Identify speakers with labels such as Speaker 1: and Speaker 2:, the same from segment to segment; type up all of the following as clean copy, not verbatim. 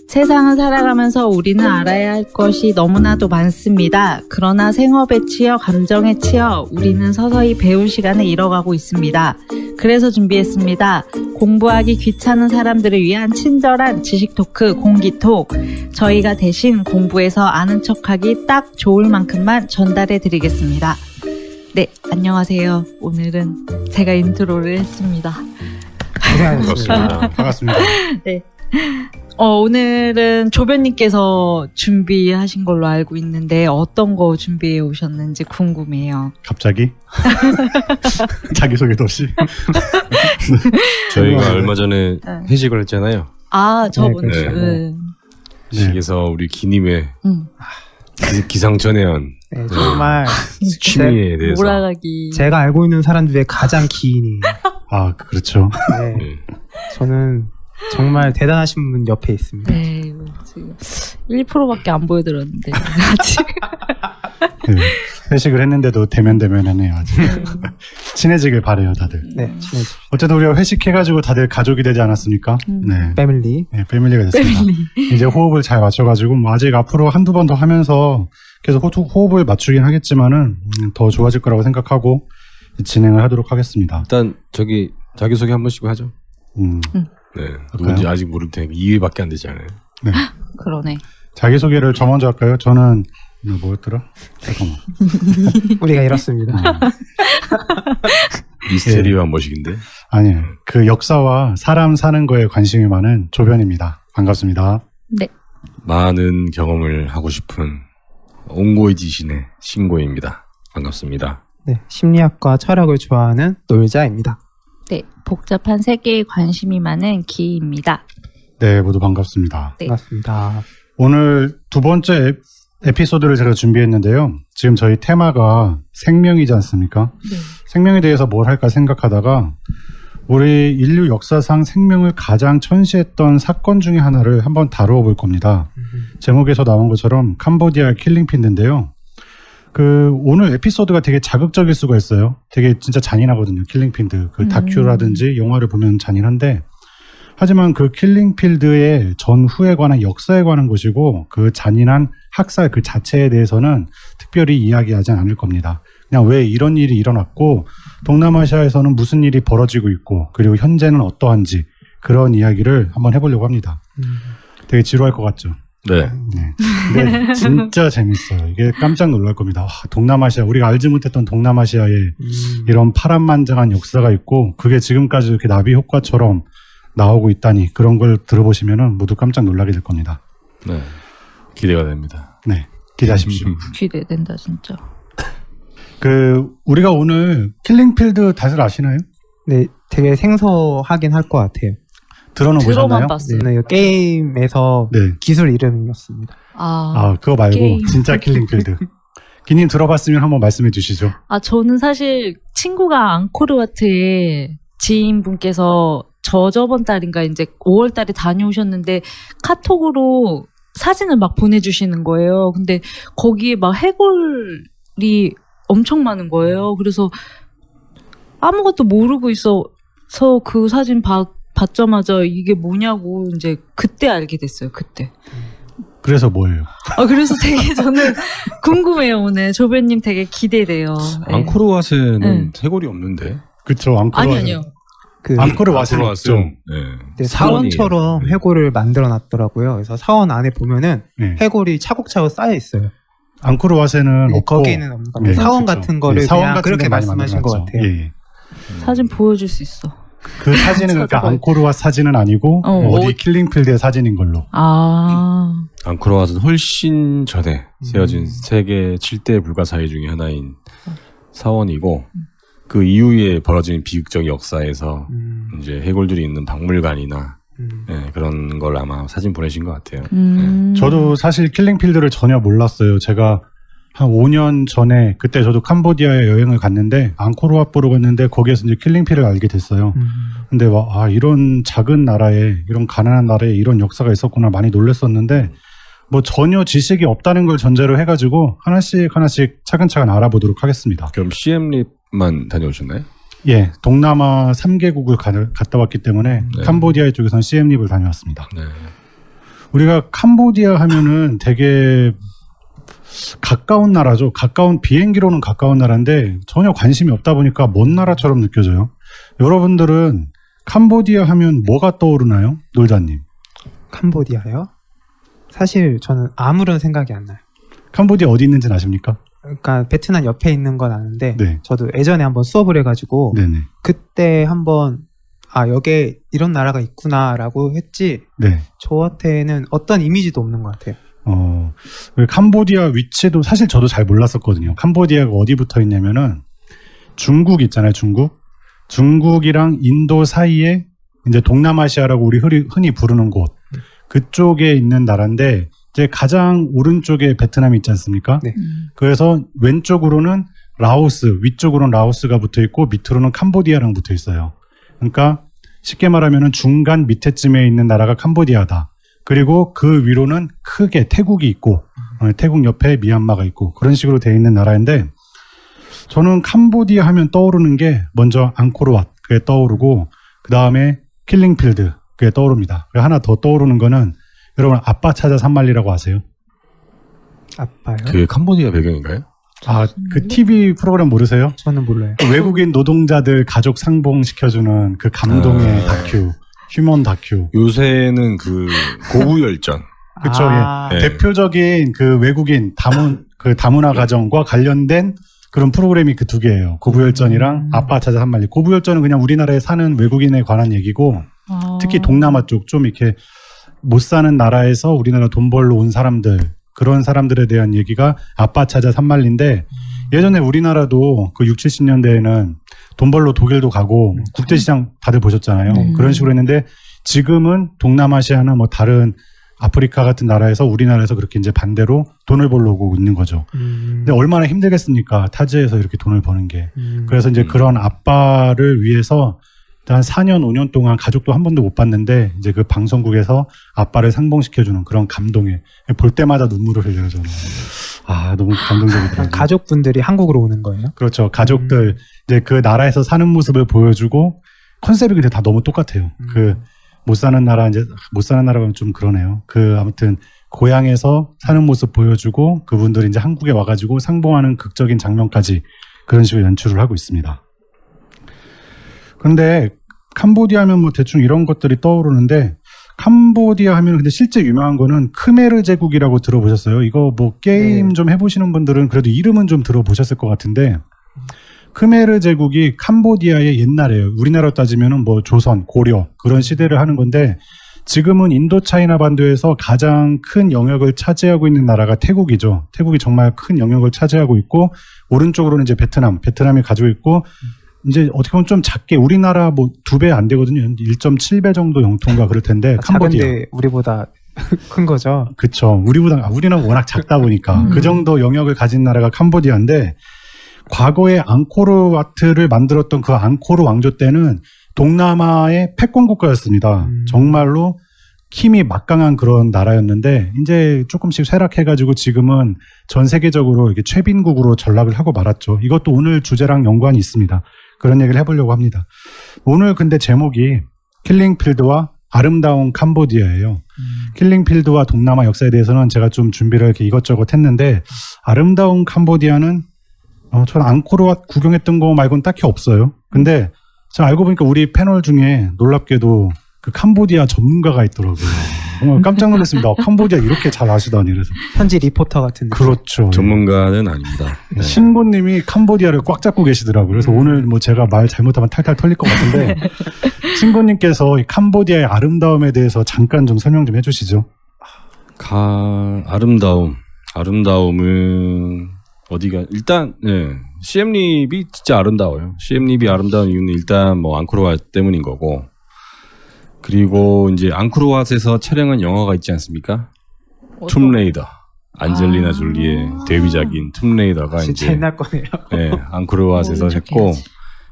Speaker 1: 세상을 살아가면서 우리는 알아야 할 것이 너무나도 많습니다. 그러나 생업에 치여 감정에 치여 우리는 서서히 배울 시간을 잃어가고 있습니다. 그래서 준비했습니다. 공부하기 귀찮은 사람들을 위한 친절한 지식 토크 공기톡. 저희가 대신 공부해서 아는 척하기 딱 좋을 만큼만 전달해 드리겠습니다. 네, 안녕하세요. 오늘은 제가 인트로를 했습니다.
Speaker 2: 반갑습니다.
Speaker 3: 반갑습니다.
Speaker 1: 네. 오늘은 조변님께서 준비하신 걸로 알고 있는데 어떤 거 준비해 오셨는지 궁금해요.
Speaker 3: 갑자기? 자기소개도 없이?
Speaker 2: 저희가 얼마 전에 회식을 했잖아요.
Speaker 1: 아, 저번
Speaker 2: 네,
Speaker 1: 주.
Speaker 3: 네.
Speaker 2: 회식에서 우리 기님의 기상천외한
Speaker 4: 네, 정말
Speaker 2: 취미에 대해서
Speaker 1: 몰아가기.
Speaker 4: 제가 알고 있는 사람 중에 가장 기인이에요.
Speaker 3: 아, 그렇죠.
Speaker 4: 네,
Speaker 2: 네.
Speaker 4: 저는 정말 대단하신 분 옆에 있습니다.
Speaker 1: 네, 지금 1%밖에 안 보여드렸는데 아직.
Speaker 3: 네. 회식을 했는데도 대면대면하네요. 아직. 친해지길 바래요, 다들.
Speaker 4: 네, 친해지.
Speaker 3: 어쨌든 우리가 회식해가지고 다들 가족이 되지 않았습니까? 네.
Speaker 4: 패밀리.
Speaker 3: 네, 패밀리가 됐습니다. 이제 호흡을 잘 맞춰가지고 뭐 아직 앞으로 한두 번 더 하면서 계속 호흡을 맞추긴 하겠지만은 더 좋아질 거라고 생각하고 진행을 하도록 하겠습니다.
Speaker 2: 일단 저기 자기소개 한 번씩 하죠. 네, 누군지 아직 모를 테니까 2회밖에 안 되지 않아요.
Speaker 3: 네.
Speaker 1: 그러네.
Speaker 3: 자기소개를 저 먼저 할까요? 저는 뭐였더라? 잠깐만.
Speaker 4: 우리가 이렇습니다.
Speaker 2: 미스테리와 머식인데.
Speaker 3: 아니에요. 그 역사와 사람 사는 거에 관심이 많은 조변입니다. 반갑습니다.
Speaker 1: 네.
Speaker 2: 많은 경험을 하고 싶은 옹고의 지신의 신고입니다. 반갑습니다.
Speaker 4: 네, 심리학과 철학을 좋아하는 놀자입니다.
Speaker 1: 네, 복잡한 세계에 관심이 많은 기입니다.
Speaker 3: 네, 모두 반갑습니다.
Speaker 1: 네.
Speaker 4: 반갑습니다.
Speaker 3: 오늘 두 번째 에피소드를 제가 준비했는데요. 지금 저희 테마가 생명이지 않습니까?
Speaker 1: 네.
Speaker 3: 생명에 대해서 뭘 할까 생각하다가 우리 인류 역사상 생명을 가장 천시했던 사건 중에 하나를 한번 다루어 볼 겁니다. 제목에서 나온 것처럼 캄보디아 킬링핀드인데요. 오늘 에피소드가 되게 자극적일 수가 있어요. 되게 진짜 잔인하거든요. 킬링필드. 그 다큐라든지 영화를 보면 잔인한데, 하지만 그 킬링필드의 전후에 관한 역사에 관한 것이고, 그 잔인한 학살 그 자체에 대해서는 특별히 이야기하지 않을 겁니다. 그냥 왜 이런 일이 일어났고, 동남아시아에서는 무슨 일이 벌어지고 있고, 그리고 현재는 어떠한지, 그런 이야기를 한번 해보려고 합니다. 되게 지루할 것 같죠?
Speaker 2: 네.
Speaker 3: 네. 근데 진짜 재밌어요. 이게 깜짝 놀랄 겁니다. 와, 동남아시아, 우리가 알지 못했던 동남아시아에 이런 파란만장한 역사가 있고, 그게 지금까지 이렇게 나비 효과처럼 나오고 있다니, 그런 걸 들어보시면 모두 깜짝 놀라게 될 겁니다.
Speaker 2: 네. 기대가 됩니다.
Speaker 3: 네. 기대하십시오.
Speaker 1: 기대된다, 진짜.
Speaker 3: 우리가 오늘 킬링필드 다들 아시나요?
Speaker 4: 네, 되게 생소하긴 할 것 같아요.
Speaker 3: 들어는
Speaker 1: 들어만
Speaker 3: 보셨나요?
Speaker 1: 봤어요.
Speaker 4: 네, 이 게임에서
Speaker 3: 네.
Speaker 4: 기술 이름이었습니다.
Speaker 3: 그거 말고
Speaker 1: 게임.
Speaker 3: 진짜 킬링필드. 기님 들어봤으면 한번 말씀해 주시죠.
Speaker 1: 저는 사실 친구가 앙코르와트에 지인분께서 저번 달인가 이제 5월 달에 다녀오셨는데 카톡으로 사진을 막 보내주시는 거예요. 근데 거기에 막 해골이 엄청 많은 거예요. 그래서 아무것도 모르고 있어서 그 사진 봤자마자 이게 뭐냐고 이제 그때 알게 됐어요. 그때.
Speaker 3: 그래서 뭐예요?
Speaker 1: 그래서 되게 저는 궁금해요. 오늘 조변님 되게 기대돼요. 네.
Speaker 2: 앙코르와트는 해골이 없는데.
Speaker 3: 그쵸,
Speaker 1: 아니요.
Speaker 3: 앙코르와트는 없죠.
Speaker 2: 네.
Speaker 4: 네, 사원처럼 해골을 만들어 놨더라고요. 그래서 사원 안에 보면은
Speaker 3: 네.
Speaker 4: 해골이 차곡차곡 쌓여 있어요.
Speaker 3: 앙코르와트는
Speaker 4: 네,
Speaker 3: 없고
Speaker 4: 거기에는 없는 겁니다.
Speaker 3: 네,
Speaker 4: 사원
Speaker 3: 그렇죠.
Speaker 4: 같은 거를
Speaker 3: 네, 사원
Speaker 4: 그냥
Speaker 3: 같은
Speaker 4: 그렇게
Speaker 3: 데 많이
Speaker 4: 말씀하신 것
Speaker 3: 만들어놨죠.
Speaker 4: 같아요.
Speaker 3: 예.
Speaker 1: 사진 보여줄 수 있어.
Speaker 3: 그 사진은 그러니까
Speaker 1: 찾아봐요.
Speaker 3: 앙코르와트 사진은 아니고 어디 킬링필드의 사진인 걸로.
Speaker 2: 앙코르와트는 훨씬 전에 세워진 세계 7대 불가사의 중에 하나인 사원이고 그 이후에 벌어진 비극적 역사에서 이제 해골들이 있는 박물관이나 네, 그런 걸 아마 사진 보내신 것 같아요.
Speaker 3: 저도 사실 킬링필드를 전혀 몰랐어요. 제가 한 5년 전에 그때 저도 캄보디아에 여행을 갔는데 앙코르와트로 갔는데 거기에서 이제 킬링필드를 알게 됐어요. 근데 이런 작은 나라에 이런 가난한 나라에 이런 역사가 있었구나 많이 놀랐었는데 뭐 전혀 지식이 없다는 걸 전제로 해가지고 하나씩 차근차근 알아보도록 하겠습니다.
Speaker 2: 그럼 시엠립만 다녀오셨나요?
Speaker 3: 예, 동남아 3개국을 갔다 왔기 때문에
Speaker 2: 네.
Speaker 3: 캄보디아 쪽에서는 시엠립을 다녀왔습니다.
Speaker 2: 네.
Speaker 3: 우리가 캄보디아 하면은 되게 가까운 나라죠. 비행기로는 가까운 나라인데 전혀 관심이 없다 보니까 먼 나라처럼 느껴져요. 여러분들은 캄보디아 하면 뭐가 떠오르나요? 놀자님.
Speaker 4: 캄보디아요? 사실 저는 아무런 생각이 안 나요.
Speaker 3: 캄보디아 어디 있는지는 아십니까?
Speaker 4: 그러니까 베트남 옆에 있는 건 아는데
Speaker 3: 네.
Speaker 4: 저도 예전에 한번 수업을 해가지고
Speaker 3: 네네.
Speaker 4: 그때 한번 여기에 이런 나라가 있구나라고 했지
Speaker 3: 네.
Speaker 4: 저한테는 어떤 이미지도 없는 것 같아요.
Speaker 3: 캄보디아 위치도 사실 저도 잘 몰랐었거든요. 캄보디아가 어디 붙어 있냐면은 중국 있잖아요, 중국. 중국이랑 인도 사이에 이제 동남아시아라고 우리 흔히 부르는 곳. 그쪽에 있는 나라인데 이제 가장 오른쪽에 베트남이 있지 않습니까?
Speaker 4: 네.
Speaker 3: 그래서 왼쪽으로는 라오스, 위쪽으로는 라오스가 붙어 있고 밑으로는 캄보디아랑 붙어 있어요. 그러니까 쉽게 말하면은 중간 밑에쯤에 있는 나라가 캄보디아다. 그리고 그 위로는 크게 태국이 있고 태국 옆에 미얀마가 있고 그런 식으로 되어 있는 나라인데 저는 캄보디아 하면 떠오르는 게 먼저 앙코르왓 그게 떠오르고 그 다음에 킬링필드 그게 떠오릅니다. 그리고 하나 더 떠오르는 거는 여러분 아빠 찾아 산말리라고 아세요?
Speaker 4: 아빠요?
Speaker 2: 그게 캄보디아 배경인가요?
Speaker 3: 그 TV 프로그램 모르세요?
Speaker 4: 저는 몰라요.
Speaker 3: 외국인 노동자들 가족 상봉시켜주는 그 감동의 다큐, 휴먼 다큐.
Speaker 2: 요새는 그 고부열전.
Speaker 3: 그쵸, 예.
Speaker 2: 네.
Speaker 3: 대표적인 그 외국인 다문화 가정과 관련된 그런 프로그램이 그 두 개예요. 고부열전이랑 아빠 찾아 산말리. 고부열전은 그냥 우리나라에 사는 외국인에 관한 얘기고, 특히 동남아 쪽 좀 이렇게 못 사는 나라에서 우리나라 돈 벌러 온 사람들, 그런 사람들에 대한 얘기가 아빠 찾아 산말리인데 예전에 우리나라도 그 60, 70년대에는 돈 벌러 독일도 가고 국제시장 다들 보셨잖아요. 그런 식으로 했는데 지금은 동남아시아나 뭐 다른 아프리카 같은 나라에서 우리나라에서 그렇게 이제 반대로 돈을 벌러 오고 있는 거죠. 근데 얼마나 힘들겠습니까? 타지에서 이렇게 돈을 버는 게. 그래서 이제 그런 아빠를 위해서 한 4년, 5년 동안 가족도 한 번도 못 봤는데 이제 그 방송국에서 아빠를 상봉시켜주는 그런 감동에 볼 때마다 눈물을 흘려요, 저는. 너무 감동적이더라고요.
Speaker 4: 가족분들이 한국으로 오는 거예요?
Speaker 3: 그렇죠. 가족들 이제 그 나라에서 사는 모습을 보여주고 컨셉이 근데 다 너무 똑같아요. 그 못 사는 나라가 좀 그러네요. 아무튼 고향에서 사는 모습 보여주고 그분들이 이제 한국에 와가지고 상봉하는 극적인 장면까지 그런 식으로 연출을 하고 있습니다. 근데 캄보디아 하면 뭐 대충 이런 것들이 떠오르는데 캄보디아 하면 근데 실제 유명한 거는 크메르 제국이라고 들어보셨어요? 이거 뭐 게임 좀 해보시는 분들은 그래도 이름은 좀 들어보셨을 것 같은데 크메르 제국이 캄보디아의 옛날에요. 우리나라로 따지면은 뭐 조선, 고려 그런 시대를 하는 건데 지금은 인도차이나 반도에서 가장 큰 영역을 차지하고 있는 나라가 태국이죠. 태국이 정말 큰 영역을 차지하고 있고 오른쪽으로는 이제 베트남이 가지고 있고 이제 어떻게 보면 좀 작게 우리나라 뭐 2배 안 되거든요. 1.7배 정도 영토인가 그럴 텐데 캄보디아.
Speaker 4: 작은데 우리보다 큰 거죠.
Speaker 3: 그렇죠. 우리는 워낙 작다 보니까 그 정도 영역을 가진 나라가 캄보디아인데 과거에 앙코르와트를 만들었던 그 앙코르 왕조 때는 동남아의 패권 국가였습니다. 정말로 힘이 막강한 그런 나라였는데 이제 조금씩 쇠락해가지고 지금은 전 세계적으로 이렇게 최빈국으로 전락을 하고 말았죠. 이것도 오늘 주제랑 연관이 있습니다. 그런 얘기를 해보려고 합니다. 오늘 근데 제목이 킬링필드와 아름다운 캄보디아예요. 킬링필드와 동남아 역사에 대해서는 제가 좀 준비를 이렇게 이것저것 했는데 아름다운 캄보디아는 저는 앙코르왓 구경했던 거 말고는 딱히 없어요. 근데 제가 알고 보니까 우리 패널 중에 놀랍게도 그 캄보디아 전문가가 있더라고요. 정말 깜짝 놀랐습니다. 캄보디아 이렇게 잘 아시다니. 그래서
Speaker 4: 현지 리포터 같은 느낌.
Speaker 3: 그렇죠.
Speaker 2: 전문가는 아닙니다. 네.
Speaker 3: 신고님이 캄보디아를 꽉 잡고 계시더라고요. 그래서 오늘 뭐 제가 말 잘못하면 탈탈 털릴 것 같은데 신고님께서 이 캄보디아의 아름다움에 대해서 잠깐 좀 설명 좀 해주시죠.
Speaker 2: 아름다움은 어디가 일단 시엠립이 진짜 아름다워요. 시엠립이 아름다운 이유는 일단 뭐 앙코르왓 때문인 거고 그리고 이제 앙코르왓에서 촬영한 영화가 있지 않습니까? 툼레이더. 안젤리나 졸리의 데뷔작인 툼레이더가
Speaker 4: 진짜
Speaker 2: 이제
Speaker 4: 옛날 거네요.
Speaker 2: 앙코르왓에서 했고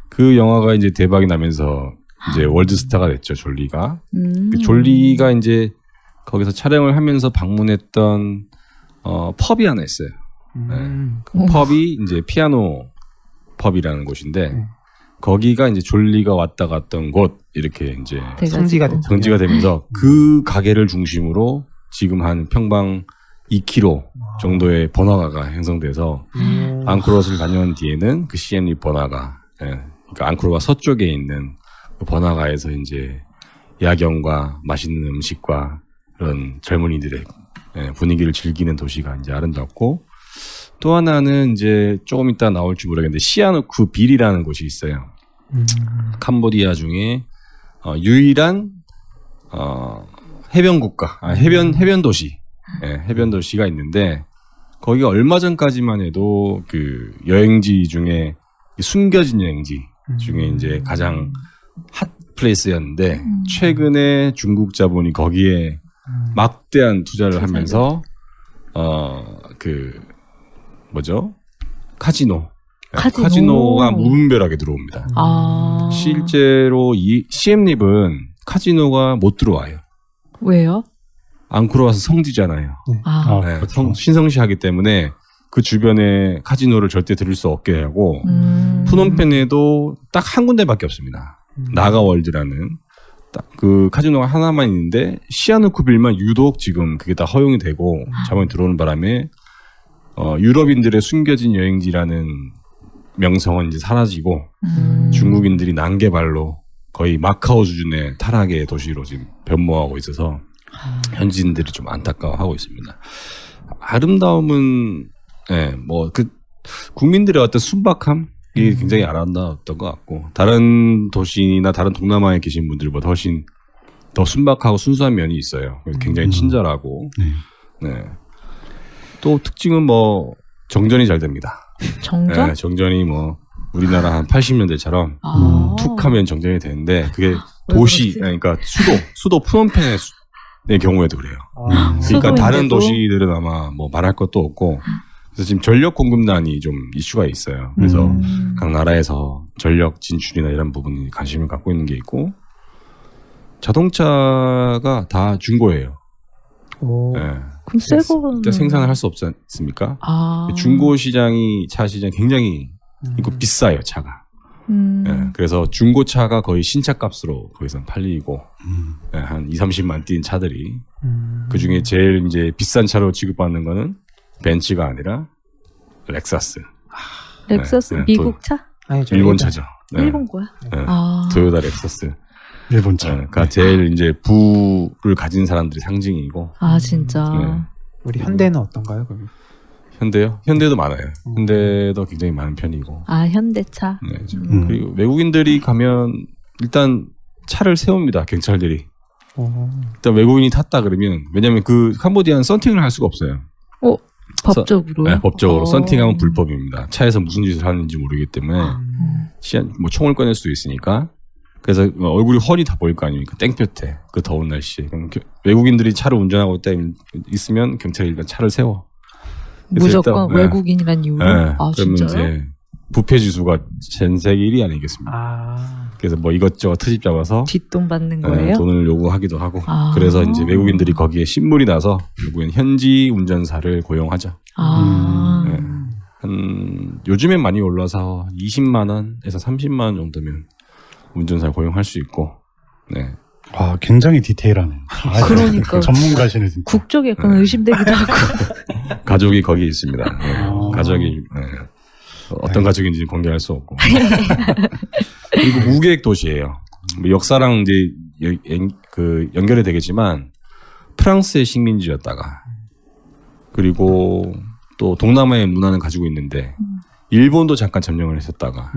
Speaker 2: 그 영화가 이제 대박이 나면서 이제 월드스타가 됐죠, 졸리가. 그 졸리가 이제 거기서 촬영을 하면서 방문했던 펍이 하나 있어요. 그 펍이 이제 피아노 펍이라는 곳인데 거기가 이제 졸리가 왔다 갔던 곳 이렇게 이제 성지가 되면서 그 가게를 중심으로 지금 한 평방 2km 정도의 번화가가 형성돼서 앙코르왓을 다녀온 뒤에는 그 시엠립 번화가, 그러니까 앙코르왓 서쪽에 있는 그 번화가에서 이제 야경과 맛있는 음식과 그런 젊은이들의 분위기를 즐기는 도시가 이제 아름답고, 또 하나는 이제 조금 이따 나올지 모르겠는데 시아누크 빌이라는 곳이 있어요. 캄보디아 중에 유일한 해변 국가, 해변 도시, 해변 도시가 있는데 거기가 얼마 전까지만 해도 그 여행지 중에 숨겨진 여행지 중에 이제 가장 핫 플레이스였는데 최근에 중국 자본이 거기에 막대한 투자를 하면서 그 뭐죠? 카지노가 무분별하게 들어옵니다. 실제로 이 시엠립은 카지노가 못 들어와요.
Speaker 1: 왜요?
Speaker 2: 앙코르왓은 성지잖아요.
Speaker 3: 그렇죠.
Speaker 2: 신성시하기 때문에 그 주변에 카지노를 절대 들을 수 없게 하고 푸놈펜에도 딱 한 군데밖에 없습니다. 나가월드라는 딱 그 카지노가 하나만 있는데 시아누크빌만 유독 지금 그게 다 허용이 되고 자본이 들어오는 바람에 유럽인들의 숨겨진 여행지라는 명성은 이제 사라지고 중국인들이 난개발로 거의 마카오 수준의 타락의 도시로 지금 변모하고 있어서 현지인들이 좀 안타까워하고 있습니다. 아름다움은 뭐 그 국민들의 어떤 순박함이 굉장히 아름다웠던 것 같고 다른 도시나 다른 동남아에 계신 분들보다 훨씬 더 순박하고 순수한 면이 있어요. 굉장히 친절하고 또 특징은 뭐 정전이 잘 됩니다.
Speaker 1: 정전?
Speaker 2: 정전이 뭐 우리나라 한 80년대처럼 툭 하면 정전이 되는데 그게 도시, 그러니까 수도 푸놈펜의 경우에도 그래요. 그러니까 다른 도시들은 아마 뭐 말할 것도 없고 그래서 지금 전력 공급난이 좀 이슈가 있어요. 그래서 각 나라에서 전력 진출이나 이런 부분이 관심을 갖고 있는 게 있고 자동차가 다 중고예요.
Speaker 1: 그럼 새 거는
Speaker 2: 생산을 할 수 없지 않습니까? 중고 시장이 차 시장 굉장히 이거 비싸요 차가. 그래서 중고차가 거의 신차 값으로 거기서 팔리고 한 2-30만 뛴 차들이 그 중에 제일 이제 비싼 차로 취급받는 거는 벤츠가 아니라 렉사스.
Speaker 1: 렉서스 미국 차?
Speaker 4: 아니죠,
Speaker 2: 일본 차죠.
Speaker 1: 일본 거야?
Speaker 2: 토요타 렉사스.
Speaker 3: 일본 차.
Speaker 2: 그러니까 제일 이제 부를 가진 사람들의 상징이고.
Speaker 1: 진짜.
Speaker 4: 우리 현대는 어떤가요? 그럼?
Speaker 2: 현대요? 현대도 많아요. 현대도 굉장히 많은 편이고.
Speaker 1: 현대차.
Speaker 2: 그리고 외국인들이 가면 일단 차를 세웁니다. 경찰들이. 일단 외국인이 탔다 그러면 왜냐하면 그 캄보디아는 썬팅을 할 수가 없어요.
Speaker 1: 법적으로?
Speaker 2: 네, 법적으로 썬팅하면 불법입니다. 차에서 무슨 짓을 하는지 모르기 때문에 뭐 총을 꺼낼 수도 있으니까. 그래서 얼굴이 훤히 다 보일 거 아닙니까? 땡볕에 그 더운 날씨에. 그럼 외국인들이 차를 운전하고 있으면 경찰이 일단 차를 세워.
Speaker 1: 무조건 외국인이란 이유로?
Speaker 2: 그러면
Speaker 1: 진짜요?
Speaker 2: 이제 부패 지수가 전 세계 1위 아니겠습니까? 그래서 뭐 이것저것 트집 잡아서
Speaker 1: 뒷돈 받는 거예요?
Speaker 2: 돈을 요구하기도 하고. 그래서 이제 외국인들이 거기에 신물이 나서 결국엔 현지 운전사를 고용하죠. 요즘엔 많이 올라서 20만 원에서 30만 원 정도면 운전사 고용할 수 있고.
Speaker 3: 굉장히 디테일하네요.
Speaker 1: 그러니까
Speaker 3: 전문가시네 진짜.
Speaker 1: 국적이 약간 의심되기도 하고.
Speaker 2: 가족이 거기에 있습니다. 가족이 어떤 가족인지 공개할 수 없고. 그리고 무계획 도시예요. 뭐 역사랑 이제 연결이 되겠지만 프랑스의 식민지였다가 그리고 또 동남아의 문화는 가지고 있는데 일본도 잠깐 점령을 했었다가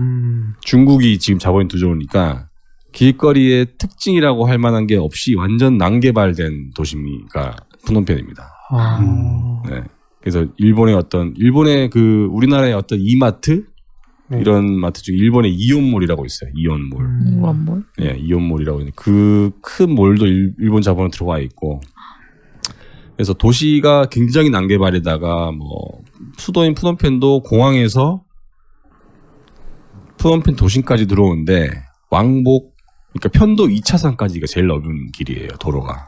Speaker 2: 중국이 지금 자본이 들어오니까 길거리의 특징이라고 할 만한 게 없이 완전 난개발된 도시가 푸놈펜입니다. 그래서 일본의 그 우리나라의 어떤 이마트 이런 마트 중에 일본의 이온몰이라고 있어요. 이온몰.
Speaker 1: 이온몰?
Speaker 2: 이온몰이라고 있는데 그 큰 몰도 일본 자본으로 들어와 있고. 그래서 도시가 굉장히 난개발에다가 뭐 수도인 푸놈펜도 공항에서 푸놈펜 도심까지 들어오는데 왕복 그러니까 편도 2차선까지가 제일 넓은 길이에요. 도로가.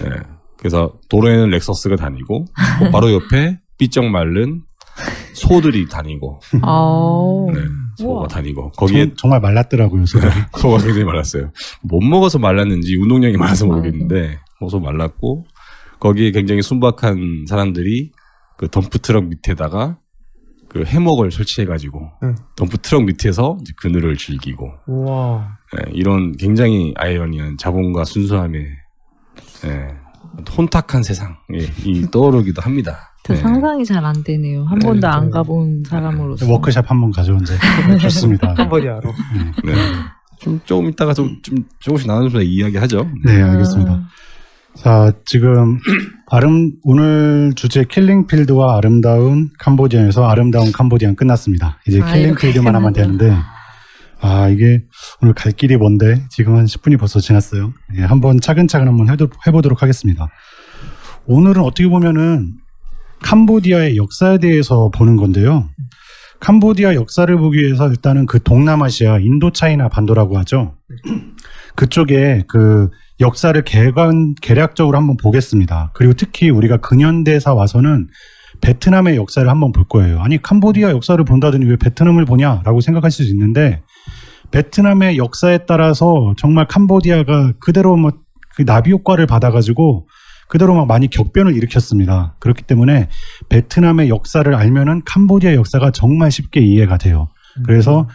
Speaker 2: 네. 그래서 도로에는 렉서스가 다니고 바로 옆에 삐쩍 마른 소들이 다니고 네, 소가
Speaker 1: 우와.
Speaker 2: 다니고 거기에
Speaker 3: 정말 말랐더라고요. 소들이.
Speaker 2: 소가 굉장히 말랐어요. 못 먹어서 말랐는지 운동량이 많아서 모르겠는데 소 말랐고 거기에 굉장히 순박한 사람들이 그 덤프트럭 밑에다가 그 해먹을 설치해가지고 덤프트럭 밑에서 이제 그늘을 즐기고
Speaker 4: 우와.
Speaker 2: 네, 이런 굉장히 아이러니한 자본과 순수함의 혼탁한 세상이 떠오르기도 합니다.
Speaker 1: 상상이 잘 안 되네요. 한 번도 안 가본 사람으로서.
Speaker 3: 워크샵 한번 가져온데 좋습니다.
Speaker 4: 캄보디아로.
Speaker 2: 네. 조금 이따가 조금씩 나누면서 이야기하죠.
Speaker 3: 네, 알겠습니다. 자, 지금 오늘 주제 킬링필드와 아름다운 캄보디아에서 아름다운 캄보디아는 끝났습니다. 이제 킬링필드만 하면 되는데 이게 오늘 갈 길이 먼데 지금 한 10분이 벌써 지났어요. 예, 한번 차근차근 한번 해보도록 하겠습니다. 오늘은 어떻게 보면은 캄보디아의 역사에 대해서 보는 건데요. 캄보디아 역사를 보기 위해서 일단은 그 동남아시아 인도차이나 반도라고 하죠. 그쪽에 그 역사를 개략적으로 한번 보겠습니다. 그리고 특히 우리가 근현대사 와서는 베트남의 역사를 한번 볼 거예요. 아니 캄보디아 역사를 본다더니 왜 베트남을 보냐라고 생각하실 수 있는데 베트남의 역사에 따라서 정말 캄보디아가 그대로 그 나비 효과를 받아가지고 그대로 많이 격변을 일으켰습니다. 그렇기 때문에 베트남의 역사를 알면은 캄보디아 역사가 정말 쉽게 이해가 돼요. 그래서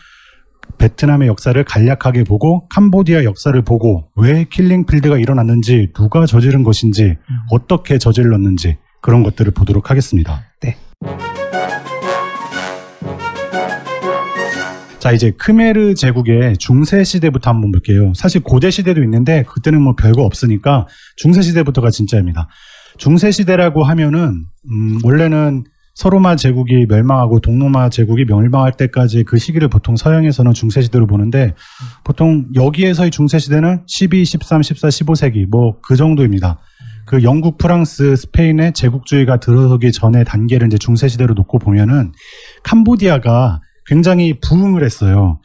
Speaker 3: 베트남의 역사를 간략하게 보고 캄보디아 역사를 보고 왜 킬링필드가 일어났는지 누가 저지른 것인지 어떻게 저질렀는지 그런 것들을 보도록 하겠습니다.
Speaker 4: 네.
Speaker 3: 자, 이제 크메르 제국의 중세 시대부터 한번 볼게요. 사실 고대 시대도 있는데 그때는 별거 없으니까 중세 시대부터가 진짜입니다. 중세 시대라고 하면은 원래는 서로마 제국이 멸망하고 동로마 제국이 멸망할 때까지 그 시기를 보통 서양에서는 중세 시대로 보는데 보통 여기에서의 중세 시대는 12, 13, 14, 15세기 그 정도입니다. 그 영국, 프랑스, 스페인의 제국주의가 들어서기 전의 단계를 이제 중세 시대로 놓고 보면은 캄보디아가 굉장히 부흥을 했어요.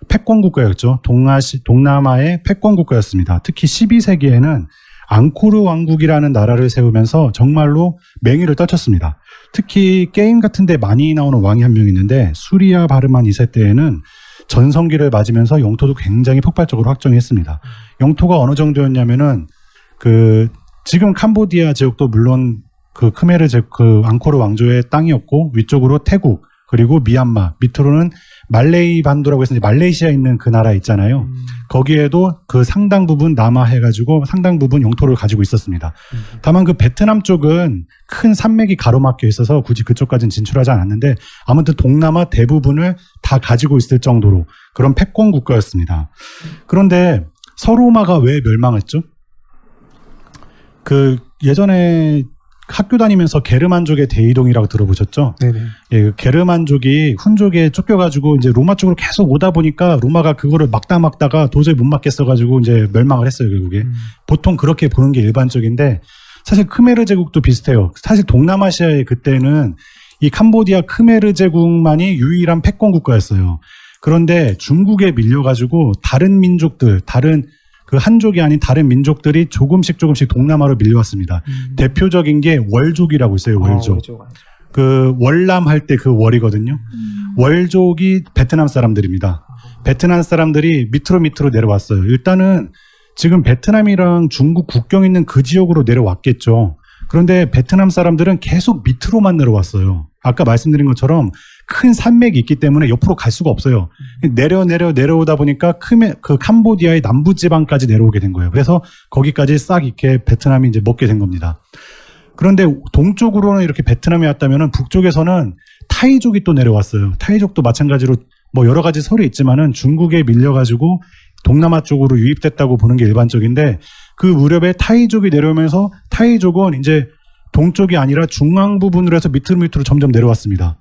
Speaker 3: 패권 국가였죠. 동남아의 패권 국가였습니다. 특히 12세기에는 앙코르 왕국이라는 나라를 세우면서 정말로 맹위를 떨쳤습니다. 특히 게임 같은 데 많이 나오는 왕이 한 명 있는데 수리아 바르만 2세 때에는 전성기를 맞으면서 영토도 굉장히 폭발적으로 확정했습니다. 영토가 어느 정도였냐면은 지금 캄보디아 지역도 물론 그 크메르 그 앙코르 왕조의 땅이었고 위쪽으로 태국 그리고 미얀마 밑으로는 말레이 반도라고 해서 이제 말레이시아에 있는 그 나라 있잖아요. 거기에도 그 상당 부분 남하해가지고 상당 부분 영토를 가지고 있었습니다. 다만 그 베트남 쪽은 큰 산맥이 가로막혀 있어서 굳이 그쪽까지는 진출하지 않았는데 아무튼 동남아 대부분을 다 가지고 있을 정도로 그런 패권 국가였습니다. 그런데 서로마가 왜 멸망했죠? 예전에 학교 다니면서 게르만족의 대이동이라고 들어보셨죠?
Speaker 4: 네네.
Speaker 3: 예, 게르만족이 훈족에 쫓겨가지고 이제 로마 쪽으로 계속 오다 보니까 로마가 그거를 막다가 도저히 못 막겠어가지고 이제 멸망을 했어요, 결국에. 보통 그렇게 보는 게 일반적인데 사실 크메르 제국도 비슷해요. 사실 동남아시아의 그때는 이 캄보디아 크메르 제국만이 유일한 패권 국가였어요. 그런데 중국에 밀려가지고 다른 민족들, 그 한족이 아닌 다른 민족들이 조금씩 동남아로 밀려왔습니다. 대표적인 게 월족이라고 있어요. 월족. 그 월남 할 때 그 월이거든요. 월족이 베트남 사람들입니다. 베트남 사람들이 밑으로 내려왔어요. 일단은 지금 베트남이랑 중국 국경 있는 그 지역으로 내려왔겠죠. 그런데 베트남 사람들은 계속 밑으로만 내려왔어요. 아까 말씀드린 것처럼 큰 산맥이 있기 때문에 옆으로 갈 수가 없어요. 내려오다 보니까 그 캄보디아의 남부지방까지 내려오게 된 거예요. 그래서 거기까지 싹 이렇게 베트남이 이제 먹게 된 겁니다. 그런데 동쪽으로는 이렇게 베트남이 왔다면은 북쪽에서는 타이족이 또 내려왔어요. 타이족도 마찬가지로 여러 가지 설이 있지만은 중국에 밀려가지고 동남아 쪽으로 유입됐다고 보는 게 일반적인데 그 무렵에 타이족이 내려오면서 타이족은 이제 동쪽이 아니라 중앙 부분으로 해서 밑으로 점점 내려왔습니다.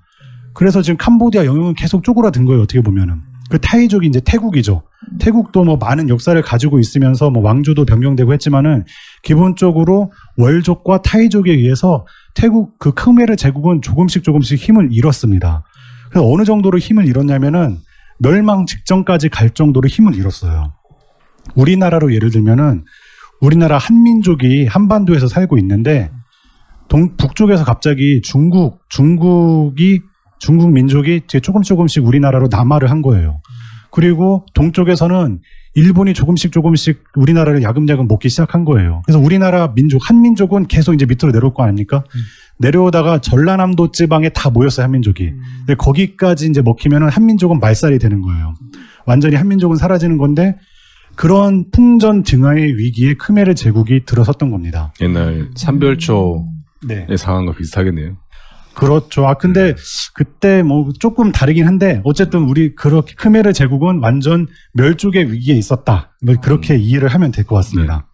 Speaker 3: 그래서 지금 캄보디아 영역은 계속 쪼그라든 거예요, 어떻게 보면은. 그 타이족이 이제 태국이죠. 태국도 많은 역사를 가지고 있으면서 왕조도 변경되고 했지만은 기본적으로 월족과 타이족에 의해서 태국 그 크메르 제국은 조금씩 힘을 잃었습니다. 그래서 어느 정도로 힘을 잃었냐면은 멸망 직전까지 갈 정도로 힘을 잃었어요. 우리나라로 예를 들면은 우리나라 한민족이 한반도에서 살고 있는데 북쪽에서 갑자기 중국 민족이 이제 조금씩 우리나라로 남하를 한 거예요. 그리고 동쪽에서는 일본이 조금씩 우리나라를 야금야금 먹기 시작한 거예요. 그래서 우리나라 민족, 한민족은 계속 이제 밑으로 내려올 거 아닙니까? 내려오다가 전라남도 지방에 다 모였어요, 한민족이. 근데 거기까지 이제 먹히면은 한민족은 말살이 되는 거예요. 완전히 한민족은 사라지는 건데 그런 풍전 등하의 위기에 크메르 제국이 들어섰던 겁니다.
Speaker 2: 옛날 삼별초의
Speaker 3: 네.
Speaker 2: 상황과 비슷하겠네요.
Speaker 3: 그렇죠. 근데 그때 뭐 조금 다르긴 한데 어쨌든 우리 그렇게 크메르 제국은 완전 멸족의 위기에 있었다. 뭐 그렇게 이해를 하면 될 것 같습니다.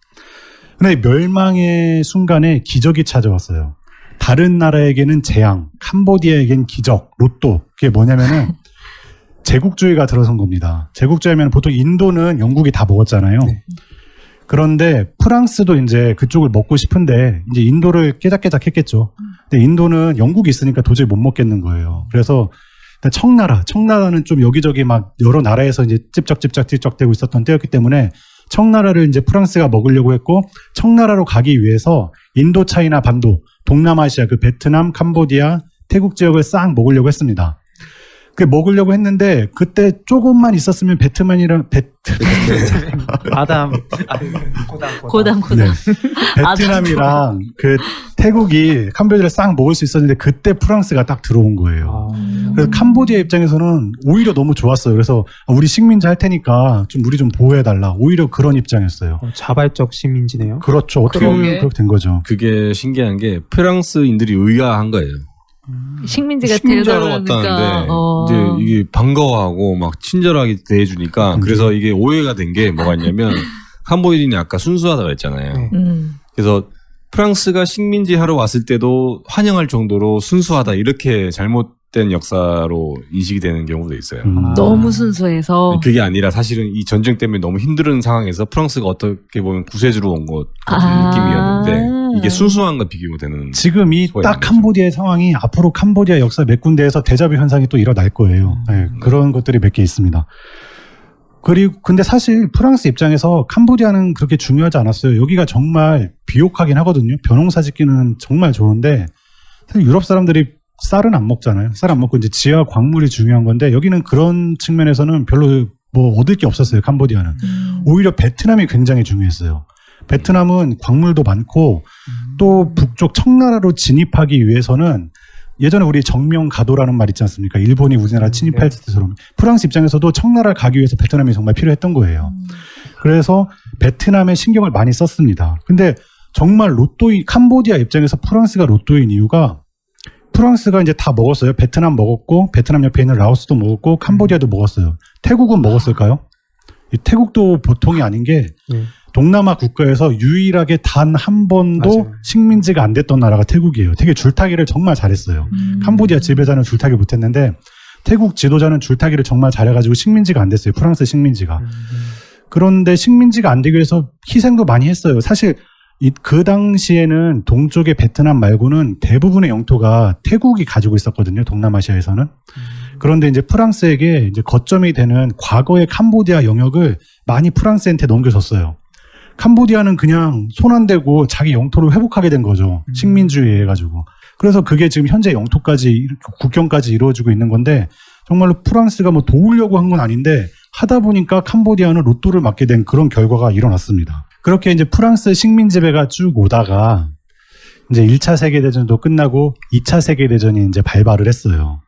Speaker 3: 근데 멸망의 순간에 기적이 찾아왔어요. 다른 나라에게는 재앙, 캄보디아에겐 기적, 로또. 그게 뭐냐면은 제국주의가 들어선 겁니다. 제국주의면 보통 인도는 영국이 다 먹었잖아요.
Speaker 4: 네.
Speaker 3: 그런데 프랑스도 이제 그쪽을 먹고 싶은데 이제 인도를 깨작깨작 했겠죠. 근데 인도는 영국이 있으니까 도저히 못 먹겠는 거예요. 그래서 청나라는 좀 여기저기 막 여러 나라에서 이제 찝쩍되고 있었던 때였기 때문에 청나라를 이제 프랑스가 먹으려고 했고 청나라로 가기 위해서 인도 차이나 반도, 동남아시아 그 베트남, 캄보디아, 태국 지역을 싹 먹으려고 했습니다. 그 먹으려고 했는데 그때 조금만 있었으면
Speaker 1: 고당.
Speaker 3: 네. 베트남이랑 그 태국이 캄보디아를 싹 먹을 수 있었는데 그때 프랑스가 딱 들어온 거예요. 그래서 캄보디아 입장에서는 오히려 너무 좋았어요. 그래서 우리 식민지 할 테니까 좀 우리 좀 보호해달라. 오히려 그런 입장이었어요.
Speaker 4: 자발적 식민지네요.
Speaker 3: 그렇죠. 어떻게 보면 그렇게 된 거죠.
Speaker 2: 그게 신기한 게 프랑스인들이 의아한 거예요.
Speaker 1: 식민지가
Speaker 2: 식민지하러
Speaker 1: 되어달라니까.
Speaker 2: 왔다는데 이제 이게 반가워하고 막 친절하게 대해주니까 그래서 이게 오해가 된 게 뭐가 있냐면 캄보디아인이 아까 순수하다고 했잖아요.
Speaker 4: 네.
Speaker 2: 그래서 프랑스가 식민지 하러 왔을 때도 환영할 정도로 순수하다 이렇게 잘못된 역사로 인식이 되는 경우도 있어요.
Speaker 1: 너무 순수해서.
Speaker 2: 그게 아니라 사실은 이 전쟁 때문에 너무 힘든 상황에서 프랑스가 어떻게 보면 구세주로 온 것 같은 느낌이었는데 이게 순수함과 비교가 되는.
Speaker 3: 지금 이 딱 캄보디아의 상황이 앞으로 캄보디아 역사 몇 군데에서 데자뷰 현상이 또 일어날 거예요. 네, 그런 것들이 몇 개 있습니다. 그리고 근데 사실 프랑스 입장에서 캄보디아는 그렇게 중요하지 않았어요. 여기가 정말 비옥하긴 하거든요. 벼농사 짓기는 정말 좋은데 사실 유럽 사람들이 쌀은 안 먹잖아요. 쌀 안 먹고 이제 지하 광물이 중요한 건데 여기는 그런 측면에서는 별로 뭐 얻을 게 없었어요. 캄보디아는. 오히려 베트남이 굉장히 중요했어요. 베트남은 광물도 많고 또 북쪽 청나라로 진입하기 위해서는 예전에 우리 정명가도라는 말 있지 않습니까? 일본이 우리나라 침입할 때처럼 프랑스 입장에서도 청나라를 가기 위해서 베트남이 정말 필요했던 거예요. 그래서 베트남에 신경을 많이 썼습니다. 근데 정말 캄보디아 입장에서 프랑스가 로또인 이유가 프랑스가 이제 다 먹었어요. 베트남 먹었고 베트남 옆에 있는 라오스도 먹었고 캄보디아도 먹었어요. 태국은 먹었을까요? 이 태국도 보통이 아닌 게 동남아 국가에서 유일하게 단 한 번도
Speaker 4: 맞아요.
Speaker 3: 식민지가 안 됐던 나라가 태국이에요. 되게 줄타기를 정말 잘했어요. 캄보디아 지배자는 줄타기 못했는데 태국 지도자는 줄타기를 정말 잘해가지고 식민지가 안 됐어요. 프랑스 식민지가. 그런데 식민지가 안 되기 위해서 희생도 많이 했어요. 사실 그 당시에는 동쪽의 베트남 말고는 대부분의 영토가 태국이 가지고 있었거든요. 동남아시아에서는. 그런데 이제 프랑스에게 이제 거점이 되는 과거의 캄보디아 영역을 많이 프랑스한테 넘겨줬어요. 캄보디아는 그냥 손 안 대고 자기 영토를 회복하게 된 거죠. 식민주의에 해가지고. 그래서 그게 지금 현재 영토까지, 국경까지 이루어지고 있는 건데 정말로 프랑스가 뭐 도우려고 한 건 아닌데 하다 보니까 캄보디아는 로또를 맞게 된 그런 결과가 일어났습니다. 그렇게 이제 프랑스 식민 지배가 쭉 오다가 이제 1차 세계대전도 끝나고 2차 세계대전이 이제 발발을 했어요.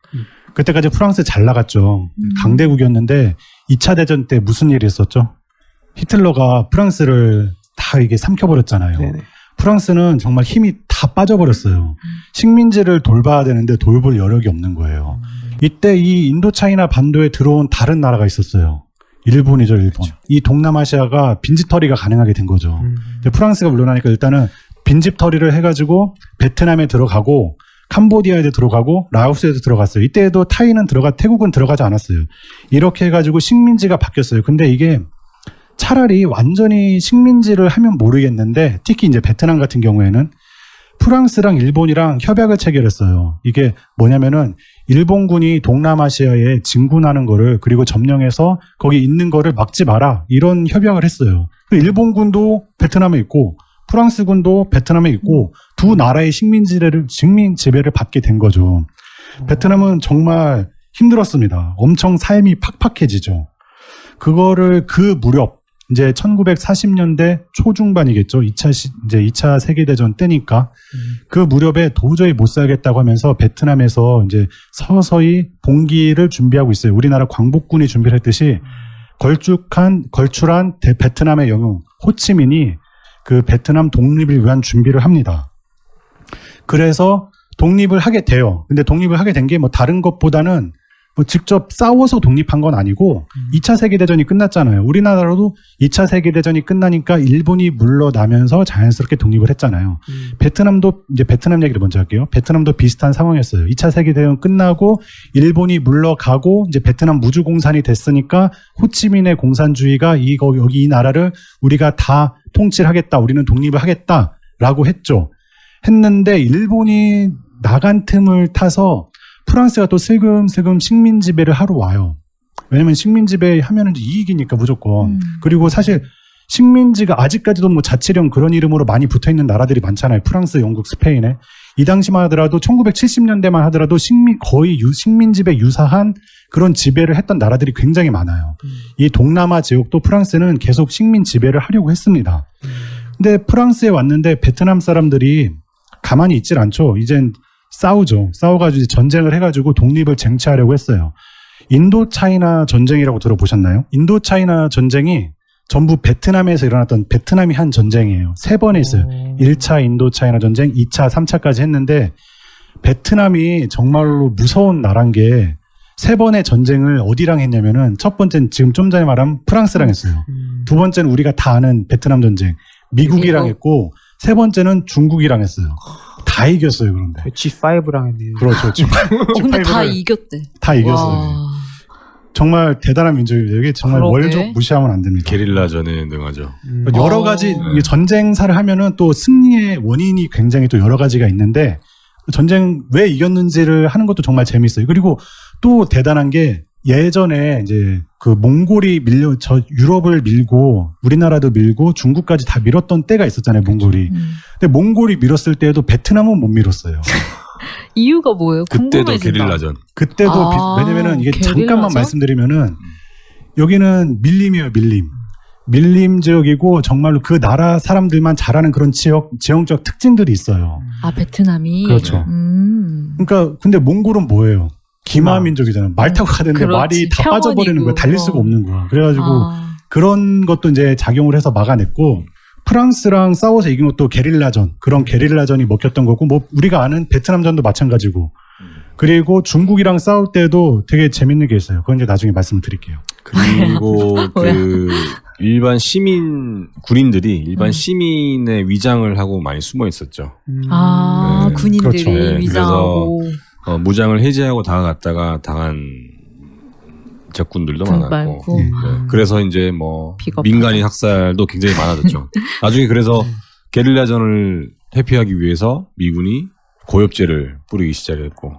Speaker 3: 그때까지 프랑스 잘 나갔죠. 강대국이었는데 2차 대전 때 무슨 일이 있었죠? 히틀러가 프랑스를 다 이게 삼켜버렸잖아요.
Speaker 4: 네네.
Speaker 3: 프랑스는 정말 힘이 다 빠져버렸어요. 식민지를 돌봐야 되는데 돌볼 여력이 없는 거예요. 이때 이 인도차이나 반도에 들어온 다른 나라가 있었어요. 일본이죠, 일본. 그렇죠. 이 동남아시아가 빈집털이가 가능하게 된 거죠. 프랑스가 물러나니까 일단은 빈집털이를 해가지고 베트남에 들어가고 캄보디아에도 들어가고 라오스에도 들어갔어요. 이때에도 태국은 들어가지 않았어요. 이렇게 해가지고 식민지가 바뀌었어요. 근데 이게 차라리 완전히 식민지를 하면 모르겠는데 특히 이제 베트남 같은 경우에는 프랑스랑 일본이랑 협약을 체결했어요. 이게 뭐냐면은 일본군이 동남아시아에 진군하는 거를 그리고 점령해서 거기 있는 거를 막지 마라 이런 협약을 했어요. 일본군도 베트남에 있고 프랑스군도 베트남에 있고 두 나라의 식민 지배를 받게 된 거죠. 베트남은 정말 힘들었습니다. 엄청 삶이 팍팍해지죠. 그거를 그 무렵 이제 1940년대 초중반이겠죠. 2차 세계대전 때니까 그 무렵에 도저히 못 살겠다고 하면서 베트남에서 이제 서서히 봉기를 준비하고 있어요. 우리나라 광복군이 준비를 했듯이 걸출한 베트남의 영웅 호치민이 그 베트남 독립을 위한 준비를 합니다. 그래서 독립을 하게 돼요. 근데 독립을 하게 된 게 뭐 다른 것보다는 뭐 직접 싸워서 독립한 건 아니고 2차 세계대전이 끝났잖아요. 우리나라도 2차 세계대전이 끝나니까 일본이 물러나면서 자연스럽게 독립을 했잖아요. 베트남도 이제 베트남 얘기를 먼저 할게요. 베트남도 비슷한 상황이었어요. 2차 세계대전 끝나고 일본이 물러가고 이제 베트남 무주공산이 됐으니까 호치민의 공산주의가 여기 이 나라를 우리가 다 통치를 하겠다. 우리는 독립을 하겠다라고 했는데 일본이 나간 틈을 타서 프랑스가 또 슬금슬금 식민 지배를 하러 와요. 왜냐면 식민 지배 하면은 이익이니까 무조건. 그리고 사실 식민지가 아직까지도 뭐 자치령 그런 이름으로 많이 붙어 있는 나라들이 많잖아요. 프랑스, 영국, 스페인에. 이 당시만 하더라도 1970년대만 하더라도 거의 식민 지배 유사한 그런 지배를 했던 나라들이 굉장히 많아요. 이 동남아 지역도 프랑스는 계속 식민 지배를 하려고 했습니다. 근데 프랑스에 왔는데 베트남 사람들이 가만히 있질 않죠. 이젠 싸우죠. 싸워가지고 전쟁을 해가지고 독립을 쟁취하려고 했어요. 인도차이나 전쟁이라고 들어보셨나요? 인도차이나 전쟁이 전부 베트남에서 일어났던 베트남이 한 전쟁이에요. 3번 했어요. 1차 인도차이나 전쟁, 2차, 3차까지 했는데 베트남이 정말로 무서운 나라인 게 3번의 전쟁을 어디랑 했냐면은 첫 번째는 지금 좀 전에 말한 프랑스랑 했어요. 두 번째는 우리가 다 아는 베트남 전쟁, 미국이랑 했고 세 번째는 중국이랑 했어요. 다 이겼어요. 그런데
Speaker 4: G5랑 했네요.
Speaker 3: 그렇죠.
Speaker 5: 근데 다 이겼대.
Speaker 3: 다 이겼어요.
Speaker 5: 와.
Speaker 3: 정말 대단한 민족이에요. 이게 정말
Speaker 5: 그러게.
Speaker 3: 월족 무시하면 안 됩니다.
Speaker 2: 게릴라전에 능하죠.
Speaker 3: 여러 가지
Speaker 2: 네.
Speaker 3: 전쟁사를 하면은 또 승리의 원인이 굉장히 또 여러 가지가 있는데 전쟁 왜 이겼는지를 하는 것도 정말 재밌어요. 그리고 또 대단한 게 예전에 이제 그 몽골이 유럽을 밀고 우리나라도 밀고 중국까지 다 밀었던 때가 있었잖아요. 몽골이. 근데 몽골이 밀었을 때에도 베트남은 못 밀었어요.
Speaker 5: 이유가 뭐예요?
Speaker 2: 그때도
Speaker 5: 궁금해진다.
Speaker 2: 게릴라전.
Speaker 3: 그때도 왜냐면은 이게
Speaker 5: 게릴라전?
Speaker 3: 잠깐만 말씀드리면은 여기는 밀림이에요. 밀림 지역이고 정말로 그 나라 사람들만 잘하는 그런 지형적 특징들이 있어요.
Speaker 5: 아, 베트남이?
Speaker 3: 그렇죠. 그러니까 근데 몽골은 뭐예요? 기마 민족이잖아요. 말 타고 가는데
Speaker 5: 그렇지.
Speaker 3: 말이 다 빠져버리는 거야. 달릴 수가 없는 거야. 그래가지고 그런 것도 이제 작용을 해서 막아냈고 프랑스랑 싸워서 이긴 것도 게릴라전. 그런 게릴라전이 먹혔던 거고 뭐 우리가 아는 베트남전도 마찬가지고 그리고 중국이랑 싸울 때도 되게 재밌는 게 있어요. 그건 이제 나중에 말씀을 드릴게요.
Speaker 2: 그리고 그 일반 군인들이 일반 시민의 위장을 하고 많이 숨어 있었죠.
Speaker 5: 아,
Speaker 2: 네.
Speaker 5: 군인들이
Speaker 3: 그렇죠.
Speaker 2: 네,
Speaker 5: 위장하고.
Speaker 2: 무장을 해제하고 다가갔다가 당한 적군들도 많았고.
Speaker 5: 많고.
Speaker 3: 네.
Speaker 2: 네. 그래서 이제 뭐
Speaker 5: 비겁하다.
Speaker 2: 민간인 학살도 굉장히 많아졌죠. 나중에 그래서 게릴라전을 회피하기 위해서 미군이 고엽제를 뿌리기 시작했고,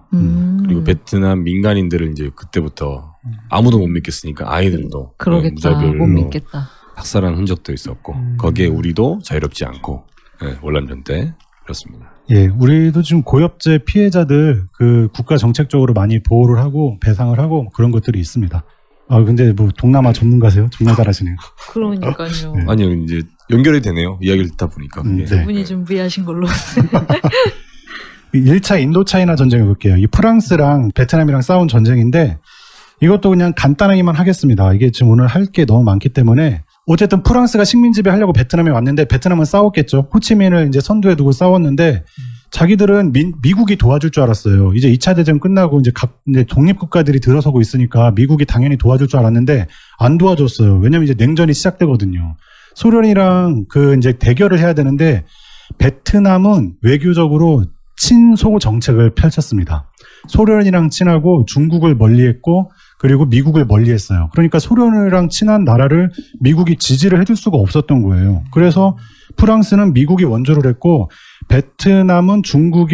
Speaker 2: 그리고 베트남 민간인들을 이제 그때부터 아무도 못 믿겠으니까 아이들도
Speaker 5: 그러겠다.
Speaker 2: 무자별로
Speaker 5: 못 믿겠다.
Speaker 2: 학살한 흔적도 있었고, 거기에 우리도 자유롭지 않고, 네, 월남전 때 그렇습니다.
Speaker 3: 예, 우리도 지금 고엽제 피해자들 그 국가 정책적으로 많이 보호를 하고 배상을 하고 그런 것들이 있습니다. 아 근데 뭐 동남아 전문가세요? 정말 잘하시네요.
Speaker 5: 그러니까요.
Speaker 3: 네.
Speaker 2: 아니요, 이제 연결이 되네요. 이야기를 듣다 보니까. 그게.
Speaker 3: 네.
Speaker 5: 분이 준비하신 걸로.
Speaker 3: 1차 인도차이나 전쟁을 볼게요. 이 프랑스랑 베트남이랑 싸운 전쟁인데 이것도 그냥 간단하게만 하겠습니다. 이게 지금 오늘 할 게 너무 많기 때문에 어쨌든 프랑스가 식민 지배하려고 베트남에 왔는데 베트남은 싸웠겠죠. 호치민을 이제 선두에 두고 싸웠는데 자기들은 미국이 도와줄 줄 알았어요. 이제 2차 대전 끝나고 이제 이제 독립국가들이 들어서고 있으니까 미국이 당연히 도와줄 줄 알았는데 안 도와줬어요. 왜냐면 이제 냉전이 시작되거든요. 소련이랑 그 이제 대결을 해야 되는데 베트남은 외교적으로 친소 정책을 펼쳤습니다. 소련이랑 친하고 중국을 멀리했고 그리고 미국을 멀리했어요. 그러니까 소련이랑 친한 나라를 미국이 지지를 해줄 수가 없었던 거예요. 그래서 프랑스는 미국이 원조를 했고 베트남은 중국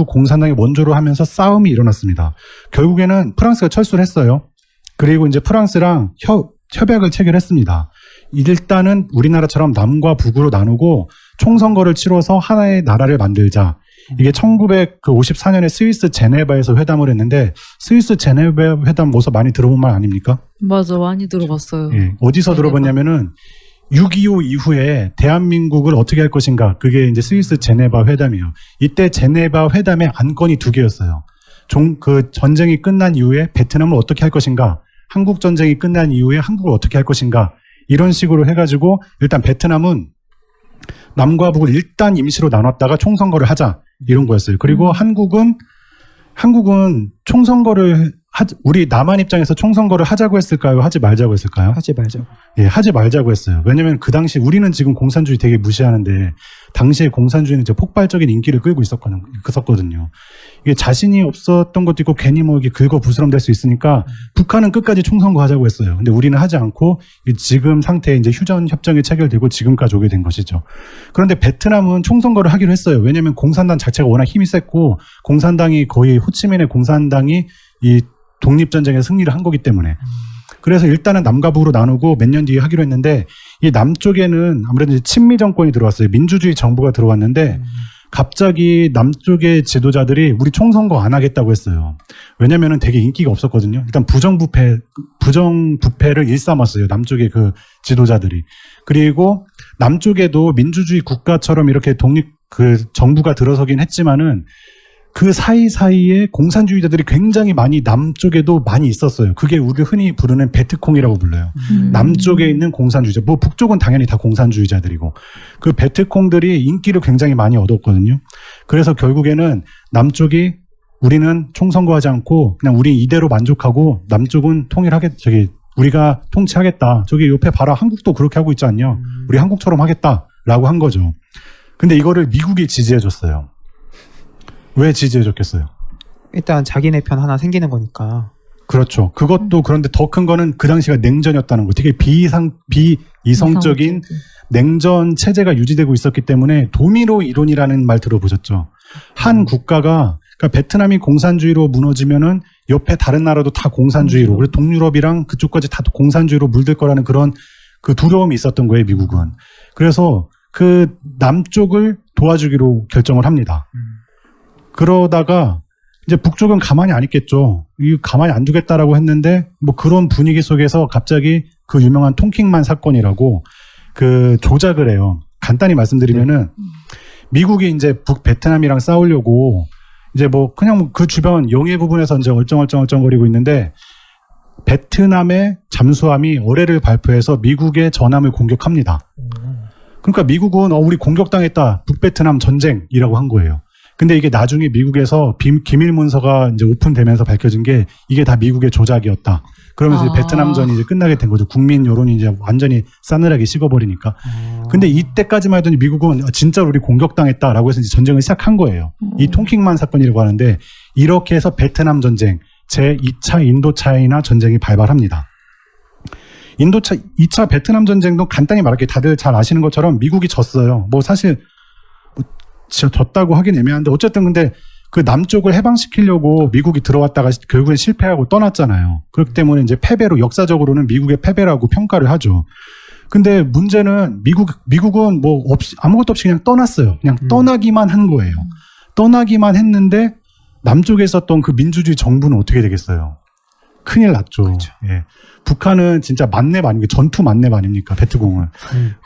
Speaker 3: 공산당이 원조로 하면서 싸움이 일어났습니다. 결국에는 프랑스가 철수를 했어요. 그리고 이제 프랑스랑 협약을 체결했습니다. 일단은 우리나라처럼 남과 북으로 나누고 총선거를 치러서 하나의 나라를 만들자. 이게 1954년에 스위스 제네바에서 회담을 했는데 스위스 제네바 회담 모서 많이 들어본 말 아닙니까?
Speaker 5: 맞아, 많이 들어봤어요.
Speaker 3: 예, 어디서 들어봤냐면은 6.25 이후에 대한민국을 어떻게 할 것인가. 그게 이제 스위스 제네바 회담이에요. 이때 제네바 회담의 안건이 두 개였어요. 그 전쟁이 끝난 이후에 베트남을 어떻게 할 것인가. 한국 전쟁이 끝난 이후에 한국을 어떻게 할 것인가. 이런 식으로 해가지고 일단 베트남은 남과 북을 일단 임시로 나눴다가 총선거를 하자. 이런 거였어요. 그리고 한국은 총선거를 우리 남한 입장에서 총선거를 하자고 했을까요? 하지 말자고 했을까요?
Speaker 4: 하지 말자고.
Speaker 3: 예, 하지 말자고 했어요. 왜냐면 그 당시 우리는 지금 공산주의 되게 무시하는데 당시에 공산주의는 이제 폭발적인 인기를 끌고 있었거든요. 이게 자신이 없었던 것도 있고 괜히 뭐 이게 긁어 부스럼될 수 있으니까 북한은 끝까지 총선거 하자고 했어요. 근데 우리는 하지 않고 지금 상태에 이제 휴전 협정이 체결되고 지금까지 오게 된 것이죠. 그런데 베트남은 총선거를 하기로 했어요. 왜냐면 공산당 자체가 워낙 힘이 셌고 공산당이 거의 호치민의 공산당이 이 독립전쟁에 승리를 한 거기 때문에. 그래서 일단은 남과 북으로 나누고 몇 년 뒤에 하기로 했는데 이 남쪽에는 아무래도 이제 친미 정권이 들어왔어요. 민주주의 정부가 들어왔는데 갑자기 남쪽의 지도자들이 우리 총선거 안 하겠다고 했어요. 왜냐면은 되게 인기가 없었거든요. 일단 부정부패를 일삼았어요. 남쪽의 그 지도자들이. 그리고 남쪽에도 민주주의 국가처럼 이렇게 그 정부가 들어서긴 했지만은 그 사이사이에 공산주의자들이 굉장히 많이 남쪽에도 많이 있었어요. 그게 우리가 흔히 부르는 베트콩이라고 불러요. 남쪽에 있는 공산주의자. 뭐 북쪽은 당연히 다 공산주의자들이고 그 베트콩들이 인기를 굉장히 많이 얻었거든요. 그래서 결국에는 남쪽이 우리는 총선거하지 않고 그냥 우리 이대로 만족하고 남쪽은 우리가 통치하겠다. 저기 옆에 봐라. 한국도 그렇게 하고 있지 않냐. 우리 한국처럼 하겠다라고 한 거죠. 근데 이거를 미국이 지지해줬어요. 왜 지지해줬겠어요?
Speaker 4: 일단 자기네 편 하나 생기는 거니까.
Speaker 3: 그렇죠. 그것도 그런데 더 큰 거는 그 당시가 냉전이었다는 거. 되게 비이성적인 냉전 체제가 유지되고 있었기 때문에 도미노 이론이라는 말 들어보셨죠? 한 국가가 그러니까 베트남이 공산주의로 무너지면은 옆에 다른 나라도 다 공산주의로, 그리고 동유럽이랑 그쪽까지 다 공산주의로 물들 거라는 그런 그 두려움이 있었던 거예요, 미국은. 그래서 그 남쪽을 도와주기로 결정을 합니다. 그러다가 이제 북쪽은 가만히 안 있겠죠. 가만히 안 두겠다라고 했는데 뭐 그런 분위기 속에서 갑자기 그 유명한 통킹만 사건이라고 그 조작을 해요. 간단히 말씀드리면은 미국이 이제 북베트남이랑 싸우려고 이제 뭐 그냥 그 주변 영해 부분에서 이제 얼쩡거리고 있는데 베트남의 잠수함이 어뢰를 발표해서 미국의 전함을 공격합니다. 그러니까 미국은 우리 공격당했다. 북베트남 전쟁이라고 한 거예요. 근데 이게 나중에 미국에서 기밀 문서가 이제 오픈되면서 밝혀진 게 이게 다 미국의 조작이었다. 그러면서 이제 베트남전이 이제 끝나게 된 거죠. 국민 여론이 이제 완전히 싸늘하게 식어버리니까. 근데 이때까지만 해도 미국은 진짜로 우리 공격당했다라고 해서 이제 전쟁을 시작한 거예요. 이 통킹만 사건이라고 하는데 이렇게 해서 베트남 전쟁, 제2차 인도차이나 전쟁이 발발합니다. 2차 베트남 전쟁도 간단히 말할게요. 다들 잘 아시는 것처럼 미국이 졌어요. 뭐 사실 졌다고 하긴 애매한데 어쨌든 근데 그 남쪽을 해방시키려고 미국이 들어왔다가 결국엔 실패하고 떠났잖아요. 그렇기 때문에 이제 역사적으로는 미국의 패배라고 평가를 하죠. 근데 문제는 미국은 뭐 아무것도 없이 그냥 떠났어요. 그냥 떠나기만 한 거예요. 떠나기만 했는데 남쪽에 있었던 그 민주주의 정부는 어떻게 되겠어요? 큰일 났죠.
Speaker 4: 그렇죠.
Speaker 3: 예. 북한은 진짜 만렙 아닙니까? 전투 만렙 아닙니까? 베트공은.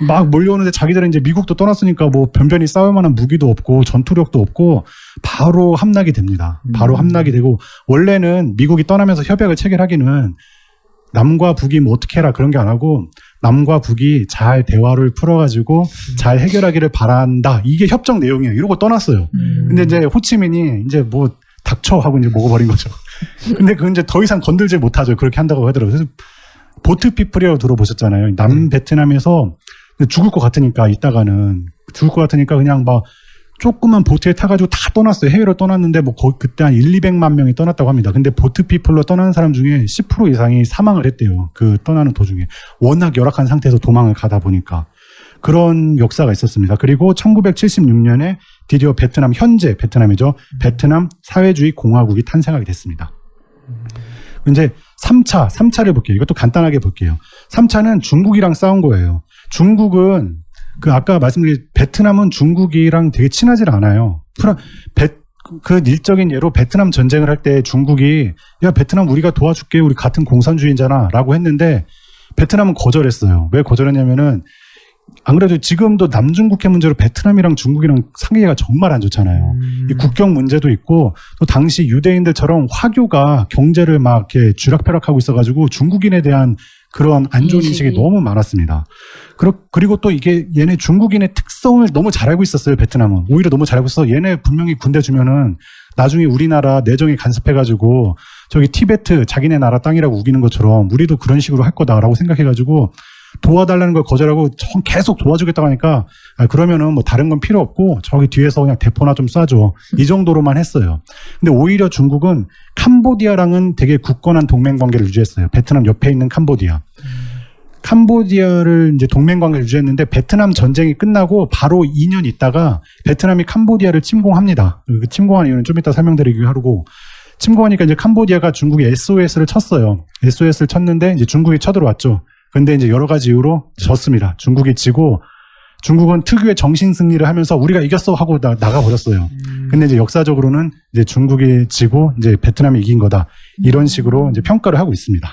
Speaker 3: 막 몰려오는데 자기들은 이제 미국도 떠났으니까 뭐 변변히 싸울 만한 무기도 없고 전투력도 없고 바로 함락이 됩니다. 바로 함락이 되고 원래는 미국이 떠나면서 협약을 체결하기는 남과 북이 뭐 어떻게 해라 그런 게 안 하고 남과 북이 잘 대화를 풀어가지고 잘 해결하기를 바란다. 이게 협정 내용이에요. 이러고 떠났어요. 근데 이제 호치민이 이제 뭐 닥쳐 하고 이제 먹어버린 거죠. 근데 그건 이제 더 이상 건들지 못하죠. 그렇게 한다고 하더라고요. 그래서 보트피플이라고 들어보셨잖아요. 남베트남에서 죽을 것 같으니까 그냥 막 조그만 보트에 타가지고 다 떠났어요. 해외로 떠났는데 뭐 그때 한 200만 명이 떠났다고 합니다. 근데 보트피플로 떠나는 사람 중에 10% 이상이 사망을 했대요. 그 떠나는 도중에. 워낙 열악한 상태에서 도망을 가다 보니까. 그런 역사가 있었습니다. 그리고 1976년에 드디어 베트남, 현재 베트남이죠. 베트남 사회주의 공화국이 탄생하게 됐습니다. 이제 3차를 볼게요. 이것도 간단하게 볼게요. 3차는 중국이랑 싸운 거예요. 중국은 아까 말씀드린 베트남은 중국이랑 되게 친하지 않아요. 그 일적인 예로 베트남 전쟁을 할 때 중국이 야 베트남 우리가 도와줄게 우리 같은 공산주의잖아 라고 했는데 베트남은 거절했어요. 왜 거절했냐면은 안 그래도 지금도 남중국해 문제로 베트남이랑 중국이랑 상계가 정말 안 좋잖아요. 이 국경 문제도 있고 또 당시 유대인들처럼 화교가 경제를 막 이렇게 쥐락펴락하고 있어가지고 중국인에 대한 그런 안 좋은 인식이 너무 많았습니다. 그리고 또 이게 얘네 중국인의 특성을 너무 잘 알고 있었어요. 베트남은 오히려 너무 잘 알고 있어. 얘네 분명히 군대 주면은 나중에 우리나라 내정에 간섭해가지고 저기 티베트 자기네 나라 땅이라고 우기는 것처럼 우리도 그런 식으로 할 거다라고 생각해가지고 도와달라는 걸 거절하고 계속 도와주겠다고 하니까 그러면은 뭐 다른 건 필요 없고 저기 뒤에서 그냥 대포나 좀 쏴줘 이 정도로만 했어요. 근데 오히려 중국은 캄보디아랑은 되게 굳건한 동맹 관계를 유지했어요. 베트남 옆에 있는 캄보디아를 이제 동맹 관계를 유지했는데 베트남 전쟁이 끝나고 바로 2년 있다가 베트남이 캄보디아를 침공합니다. 그 침공한 이유는 좀 이따 설명드리기로 하고 침공하니까 이제 캄보디아가 중국이 SOS를 쳤어요. SOS를 쳤는데 이제 중국이 쳐들어왔죠. 근데 이제 여러 가지 이유로 졌습니다. 중국이 지고 중국은 특유의 정신 승리를 하면서 우리가 이겼어 하고 나가버렸어요. 근데 이제 역사적으로는 이제 중국이 지고 이제 베트남이 이긴 거다. 이런 식으로 이제 평가를 하고 있습니다.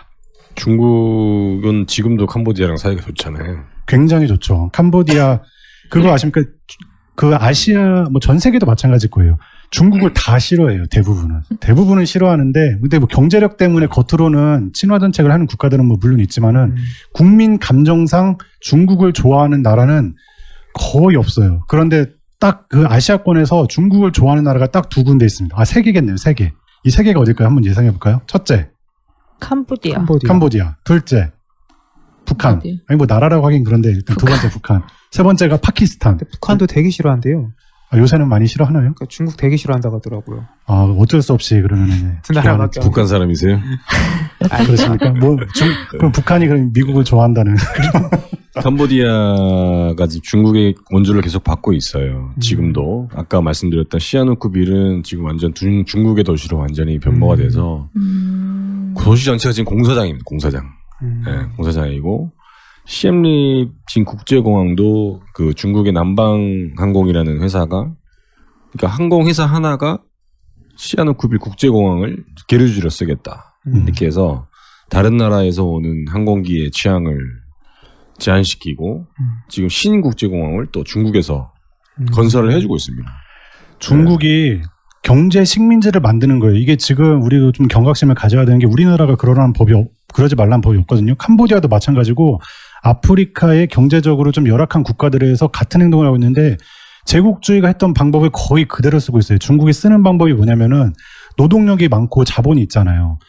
Speaker 2: 중국은 지금도 캄보디아랑 사이가 좋잖아요.
Speaker 3: 굉장히 좋죠. 캄보디아 그거 아십니까? 그 아시아 뭐 전 세계도 마찬가지일 거예요. 중국을 다 싫어해요. 대부분은 싫어하는데 근데 뭐 경제력 때문에 겉으로는 친화 정책을 하는 국가들은 뭐 물론 있지만은 국민 감정상 중국을 좋아하는 나라는 거의 없어요. 그런데 딱 그 아시아권에서 중국을 좋아하는 나라가 딱 두 군데 있습니다. 아, 세 개겠네요. 세 개. 이 세 개가 어딜까요? 한번 예상해 볼까요? 첫째, 캄보디아. 둘째, 북한. 아니 뭐 나라라고 하긴 그런데 일단 두 번째 북한. 세 번째가 파키스탄.
Speaker 4: 북한도 되게 싫어한대요.
Speaker 3: 아, 요새는 많이 싫어하나요?
Speaker 4: 그러니까 중국 되게 싫어한다고 하더라고요.
Speaker 3: 아, 어쩔 수 없이 그러면은.
Speaker 4: 그 나라밖에
Speaker 2: 북한 사람이세요?
Speaker 3: 그렇습니까? 그럼 북한이 그럼 미국을 좋아한다는.
Speaker 2: 캄보디아가 지금 중국의 원조를 계속 받고 있어요. 지금도. 아까 말씀드렸던 시아누쿠빌은 지금 완전 중국의 도시로 완전히 변모가 돼서 도시 전체가 지금 공사장입니다. 공사장. 네, 공사장이고 시엠립 지금 국제공항도 그 중국의 남방항공이라는 회사가 그러니까 항공회사 하나가 시아누쿠빌 국제공항을 계류지로 쓰겠다. 이렇게 해서 다른 나라에서 오는 항공기의 취향을 제한시키고 지금 신국제공항을 또 중국에서 건설을 해주고 있습니다.
Speaker 3: 중국이 경제 식민지를 만드는 거예요. 이게 지금 우리가 좀 경각심을 가져야 되는 게 우리나라가 그러지 말라는 법이 없거든요. 캄보디아도 마찬가지고 아프리카의 경제적으로 좀 열악한 국가들에서 같은 행동을 하고 있는데 제국주의가 했던 방법을 거의 그대로 쓰고 있어요. 중국이 쓰는 방법이 뭐냐면은 노동력이 많고 자본이 있잖아요.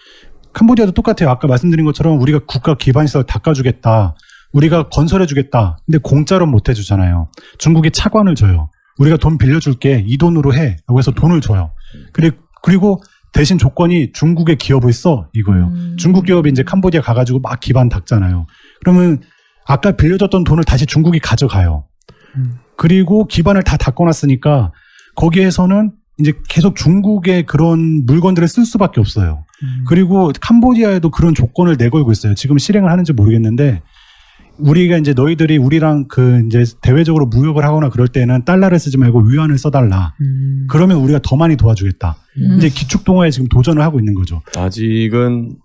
Speaker 3: 캄보디아도 똑같아요. 아까 말씀드린 것처럼 우리가 국가 기반시설 닦아주겠다. 우리가 건설해주겠다. 근데 공짜로 못 해주잖아요. 중국이 차관을 줘요. 우리가 돈 빌려줄게. 이 돈으로 해. 라고 해서 돈을 줘요. 그리고 대신 조건이 중국의 기업을 써. 이거예요. 중국 기업이 이제 캄보디아 가가지고 막 기반 닦잖아요. 그러면 아까 빌려줬던 돈을 다시 중국이 가져가요. 그리고 기반을 다 닦아놨으니까 거기에서는 이제 계속 중국의 그런 물건들을 쓸 수밖에 없어요. 그리고 캄보디아에도 그런 조건을 내걸고 있어요. 지금 실행을 하는지 모르겠는데 우리가 이제 너희들이 우리랑 이제 대외적으로 무역을 하거나 그럴 때는 달러를 쓰지 말고 위안을 써달라. 그러면 우리가 더 많이 도와주겠다. 이제 기축통화에 지금 도전을 하고 있는 거죠.
Speaker 2: 아직은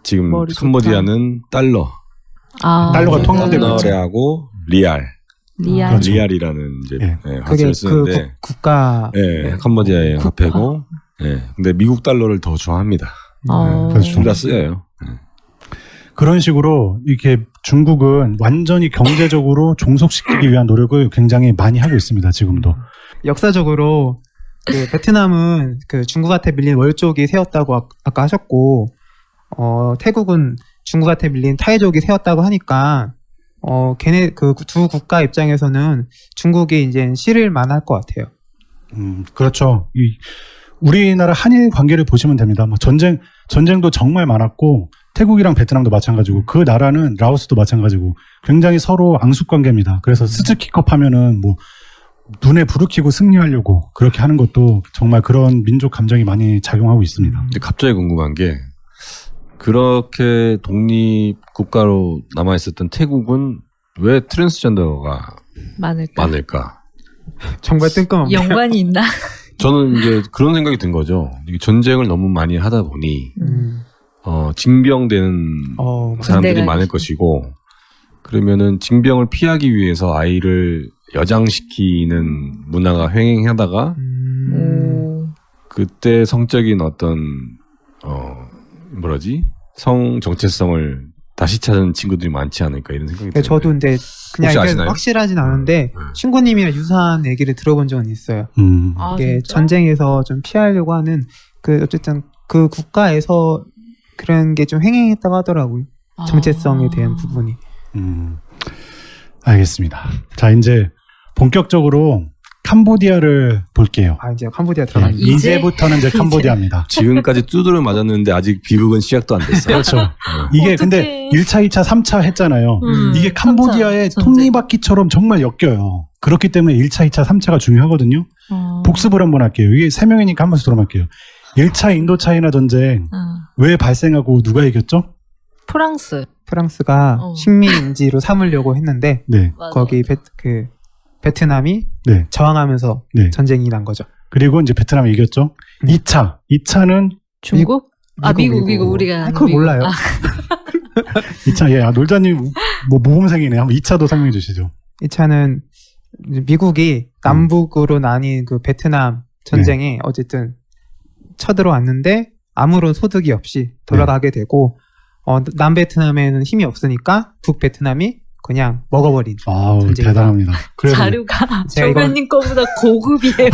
Speaker 2: 지금 캄보디아는
Speaker 3: 달러가 통용되고 있죠.
Speaker 2: 달러하고 리알.
Speaker 3: 그렇죠.
Speaker 2: 리알이라는 이제
Speaker 3: 예.
Speaker 2: 화폐를 쓰는데
Speaker 4: 국가
Speaker 2: 캄보디아의 화폐고 근데 미국 달러를 더 좋아합니다.
Speaker 3: 그렇죠.
Speaker 2: 둘 다 쓰여요.
Speaker 3: 그런 식으로 이렇게 중국은 완전히 경제적으로 종속시키기 위한 노력을 굉장히 많이 하고 있습니다. 지금도.
Speaker 4: 역사적으로 그 베트남은 그 중국한테 밀린 월족이 세웠다고 아까 하셨고 태국은 중국한테 밀린 타이족이 세웠다고 하니까 걔네 그 두 국가 입장에서는 중국이 이제 싫을 만할 것 같아요.
Speaker 3: 그렇죠. 우리나라 한일 관계를 보시면 됩니다. 뭐 전쟁도 정말 많았고 태국이랑 베트남도 마찬가지고 그 나라는 라오스도 마찬가지고 굉장히 서로 앙숙 관계입니다. 그래서 스즈키컵 하면은 뭐 눈에 불을 켜고 승리하려고 그렇게 하는 것도 정말 그런 민족 감정이 많이 작용하고 있습니다.
Speaker 2: 근데 갑자기 궁금한 게 그렇게 독립 국가로 남아 있었던 태국은 왜 트랜스젠더가 많을까?
Speaker 4: 정말 뜬금없네요.
Speaker 5: 연관이 있나?
Speaker 2: 저는 이제 그런 생각이 든 거죠. 이게 전쟁을 너무 많이 하다 보니 징병되는 사람들이
Speaker 5: 군대
Speaker 2: 많을
Speaker 5: 가기.
Speaker 2: 것이고 그러면은 징병을 피하기 위해서 아이를 여장시키는 문화가 횡행하다가 그때 성적인 어떤 성 정체성을 다시 찾은 친구들이 많지 않을까 이런 생각이 들어요.
Speaker 4: 저도 근데 그냥
Speaker 2: 혹시
Speaker 4: 이게
Speaker 2: 아시나요?
Speaker 4: 확실하진 않은데 신고님이랑 유사한 얘기를 들어본 적은 있어요.
Speaker 5: 아,
Speaker 4: 이게
Speaker 5: 진짜?
Speaker 4: 전쟁에서 좀 피하려고 하는 어쨌든 그 국가에서 그런 게 좀 횡행했다고 하더라고요. 정체성에 대한 부분이.
Speaker 3: 알겠습니다. 자, 이제 본격적으로 캄보디아를 볼게요.
Speaker 4: 이제 캄보디아 들어가는
Speaker 5: 이제?
Speaker 3: 이제부터는 이제 캄보디아입니다.
Speaker 2: 지금까지 두드려 맞았는데 아직 비극은 시작도 안 됐어요.
Speaker 3: 그렇죠. 이게 근데 1차, 2차, 3차 했잖아요. 이게 캄보디아의
Speaker 5: 3차 전쟁.
Speaker 3: 톱니바퀴처럼 정말 엮여요. 그렇기 때문에 1차, 2차, 3차가 중요하거든요. 복습을 한번 할게요. 이게 3명이니까 한 번씩 들어볼게요. 1차 인도차이나 전쟁 왜 발생하고 누가 이겼죠?
Speaker 4: 프랑스가 식민지로 삼으려고 했는데
Speaker 3: 네.
Speaker 5: 맞아.
Speaker 4: 거기 베트남이
Speaker 3: 네.
Speaker 4: 저항하면서
Speaker 3: 네.
Speaker 4: 전쟁이 난 거죠.
Speaker 3: 그리고 이제 베트남이 이겼죠. 2차는
Speaker 5: 중국?
Speaker 4: 미국.
Speaker 5: 우리가 아는
Speaker 4: 그걸
Speaker 5: 미국.
Speaker 4: 몰라요.
Speaker 3: 2차, 예, 놀자님, 모범생이네. 한번 2차도 설명해 주시죠.
Speaker 4: 2차는 미국이 남북으로 나뉜 그 베트남 전쟁에 어쨌든 쳐들어왔는데 아무런 소득이 없이 돌아가게 되고 남베트남에는 힘이 없으니까 북베트남이 그냥 먹어버린.
Speaker 3: 아우,
Speaker 4: 전쟁이다.
Speaker 3: 대단합니다. 그래서
Speaker 5: 자료가
Speaker 4: 제가 이건-
Speaker 5: 조변님 거보다 고급이에요.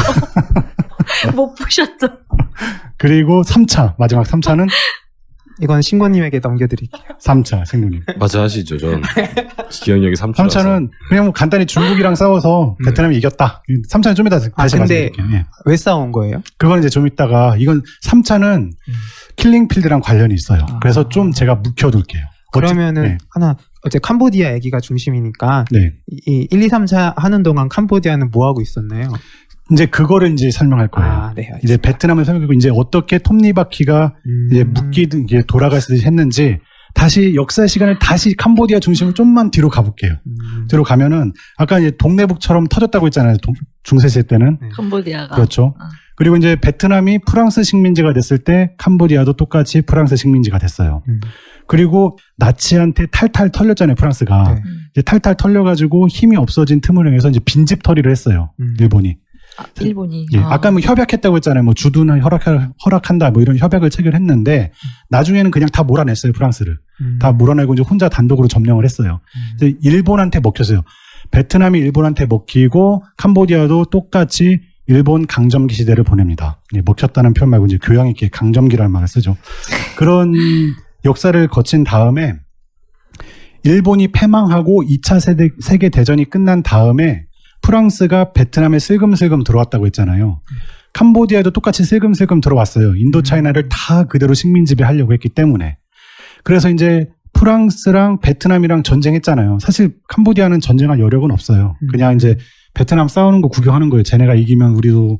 Speaker 5: 못 보셨죠?
Speaker 3: 그리고 3차, 마지막 3차는
Speaker 4: 이건 신고님에게 넘겨드릴게요.
Speaker 3: 3차, 생군님.
Speaker 2: 맞아 하시죠. 전 기억력이 3차라서.
Speaker 3: 3차는 그냥 뭐 간단히 중국이랑 싸워서 베트남이 이겼다. 3차는 좀 이따 다시
Speaker 4: 근데
Speaker 3: 말씀드릴게요. 예.
Speaker 4: 왜 싸운 거예요?
Speaker 3: 그건 이제 좀 이따가 이건 3차는 킬링필드랑 관련이 있어요. 그래서 좀 제가 묵혀둘게요.
Speaker 4: 그러면은
Speaker 3: 네.
Speaker 4: 어제 캄보디아 얘기가 중심이니까
Speaker 3: 네.
Speaker 4: 이 1, 2, 3차 하는 동안 캄보디아는 뭐 하고 있었나요?
Speaker 3: 이제 그거를 이제 설명할 거예요.
Speaker 4: 네, 알겠습니다.
Speaker 3: 이제 베트남을 설명하고 이제 어떻게 톱니바퀴가 이제 묶이듯 이게 돌아가시듯이 했는지 다시 역사 시간을 다시 캄보디아 중심으로 좀만 뒤로 가볼게요. 뒤로 가면은 아까 이제 동네북처럼 터졌다고 했잖아요. 중세시대 때는.
Speaker 5: 캄보디아가.
Speaker 3: 그렇죠. 그리고 이제 베트남이 프랑스 식민지가 됐을 때 캄보디아도 똑같이 프랑스 식민지가 됐어요. 그리고 나치한테 탈탈 털렸잖아요, 프랑스가.
Speaker 4: 네.
Speaker 3: 이제 탈탈 털려가지고 힘이 없어진 틈을 이용해서 이제 빈집털이를 했어요, 일본이.
Speaker 5: 일본이.
Speaker 3: 예, 아까 뭐 협약했다고 했잖아요. 뭐 주둔을 허락한다, 뭐 이런 협약을 체결했는데 나중에는 그냥 다 몰아냈어요, 프랑스를. 다 몰아내고 이제 혼자 단독으로 점령을 했어요. 이제 일본한테 먹혔어요. 베트남이 일본한테 먹히고 캄보디아도 똑같이 일본 강점기 시대를 보냅니다. 예, 먹혔다는 표현 말고 이제 교양 있게 강점기라는 말을 쓰죠. 그런 역사를 거친 다음에 일본이 패망하고 2차 세계대전이 끝난 다음에 프랑스가 베트남에 슬금슬금 들어왔다고 했잖아요. 캄보디아도 똑같이 슬금슬금 들어왔어요. 인도차이나를 다 그대로 식민지배하려고 했기 때문에. 그래서 이제 프랑스랑 베트남이랑 전쟁했잖아요. 사실 캄보디아는 전쟁할 여력은 없어요. 그냥 이제 베트남 싸우는 거 구경하는 거예요. 쟤네가 이기면 우리도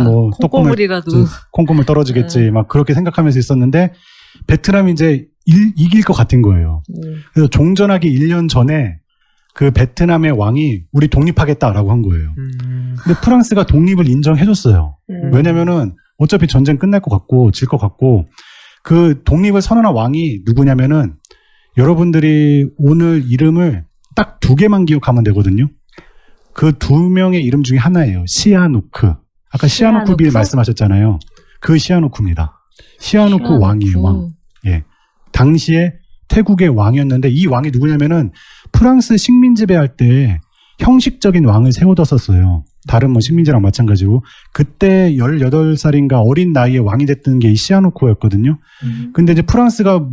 Speaker 3: 뭐
Speaker 5: 콩고물이라도.
Speaker 3: 콩고물 떨어지겠지. 막 그렇게 생각하면서 있었는데 베트남이 이제 이길 것 같은 거예요. 그래서 종전하기 1년 전에 그 베트남의 왕이 우리 독립하겠다라고 한 거예요. 근데 프랑스가 독립을 인정해줬어요. 왜냐면은 어차피 전쟁 끝날 것 같고 질 것 같고 그 독립을 선언한 왕이 누구냐면은 여러분들이 오늘 이름을 딱 2개만 기억하면 되거든요. 그 2명의 이름 중에 하나예요. 시아누크. 아까 시아누크빌 말씀하셨잖아요. 그 시아누크입니다. 시아누크 왕이에요, 왕. 예. 당시에 태국의 왕이었는데 이 왕이 누구냐면은 프랑스 식민지배할 때 형식적인 왕을 세워뒀었어요. 다른 뭐 식민지랑 마찬가지로. 그때 18살인가 어린 나이에 왕이 됐던 게 이 시아누크였거든요. 근데 이제 프랑스가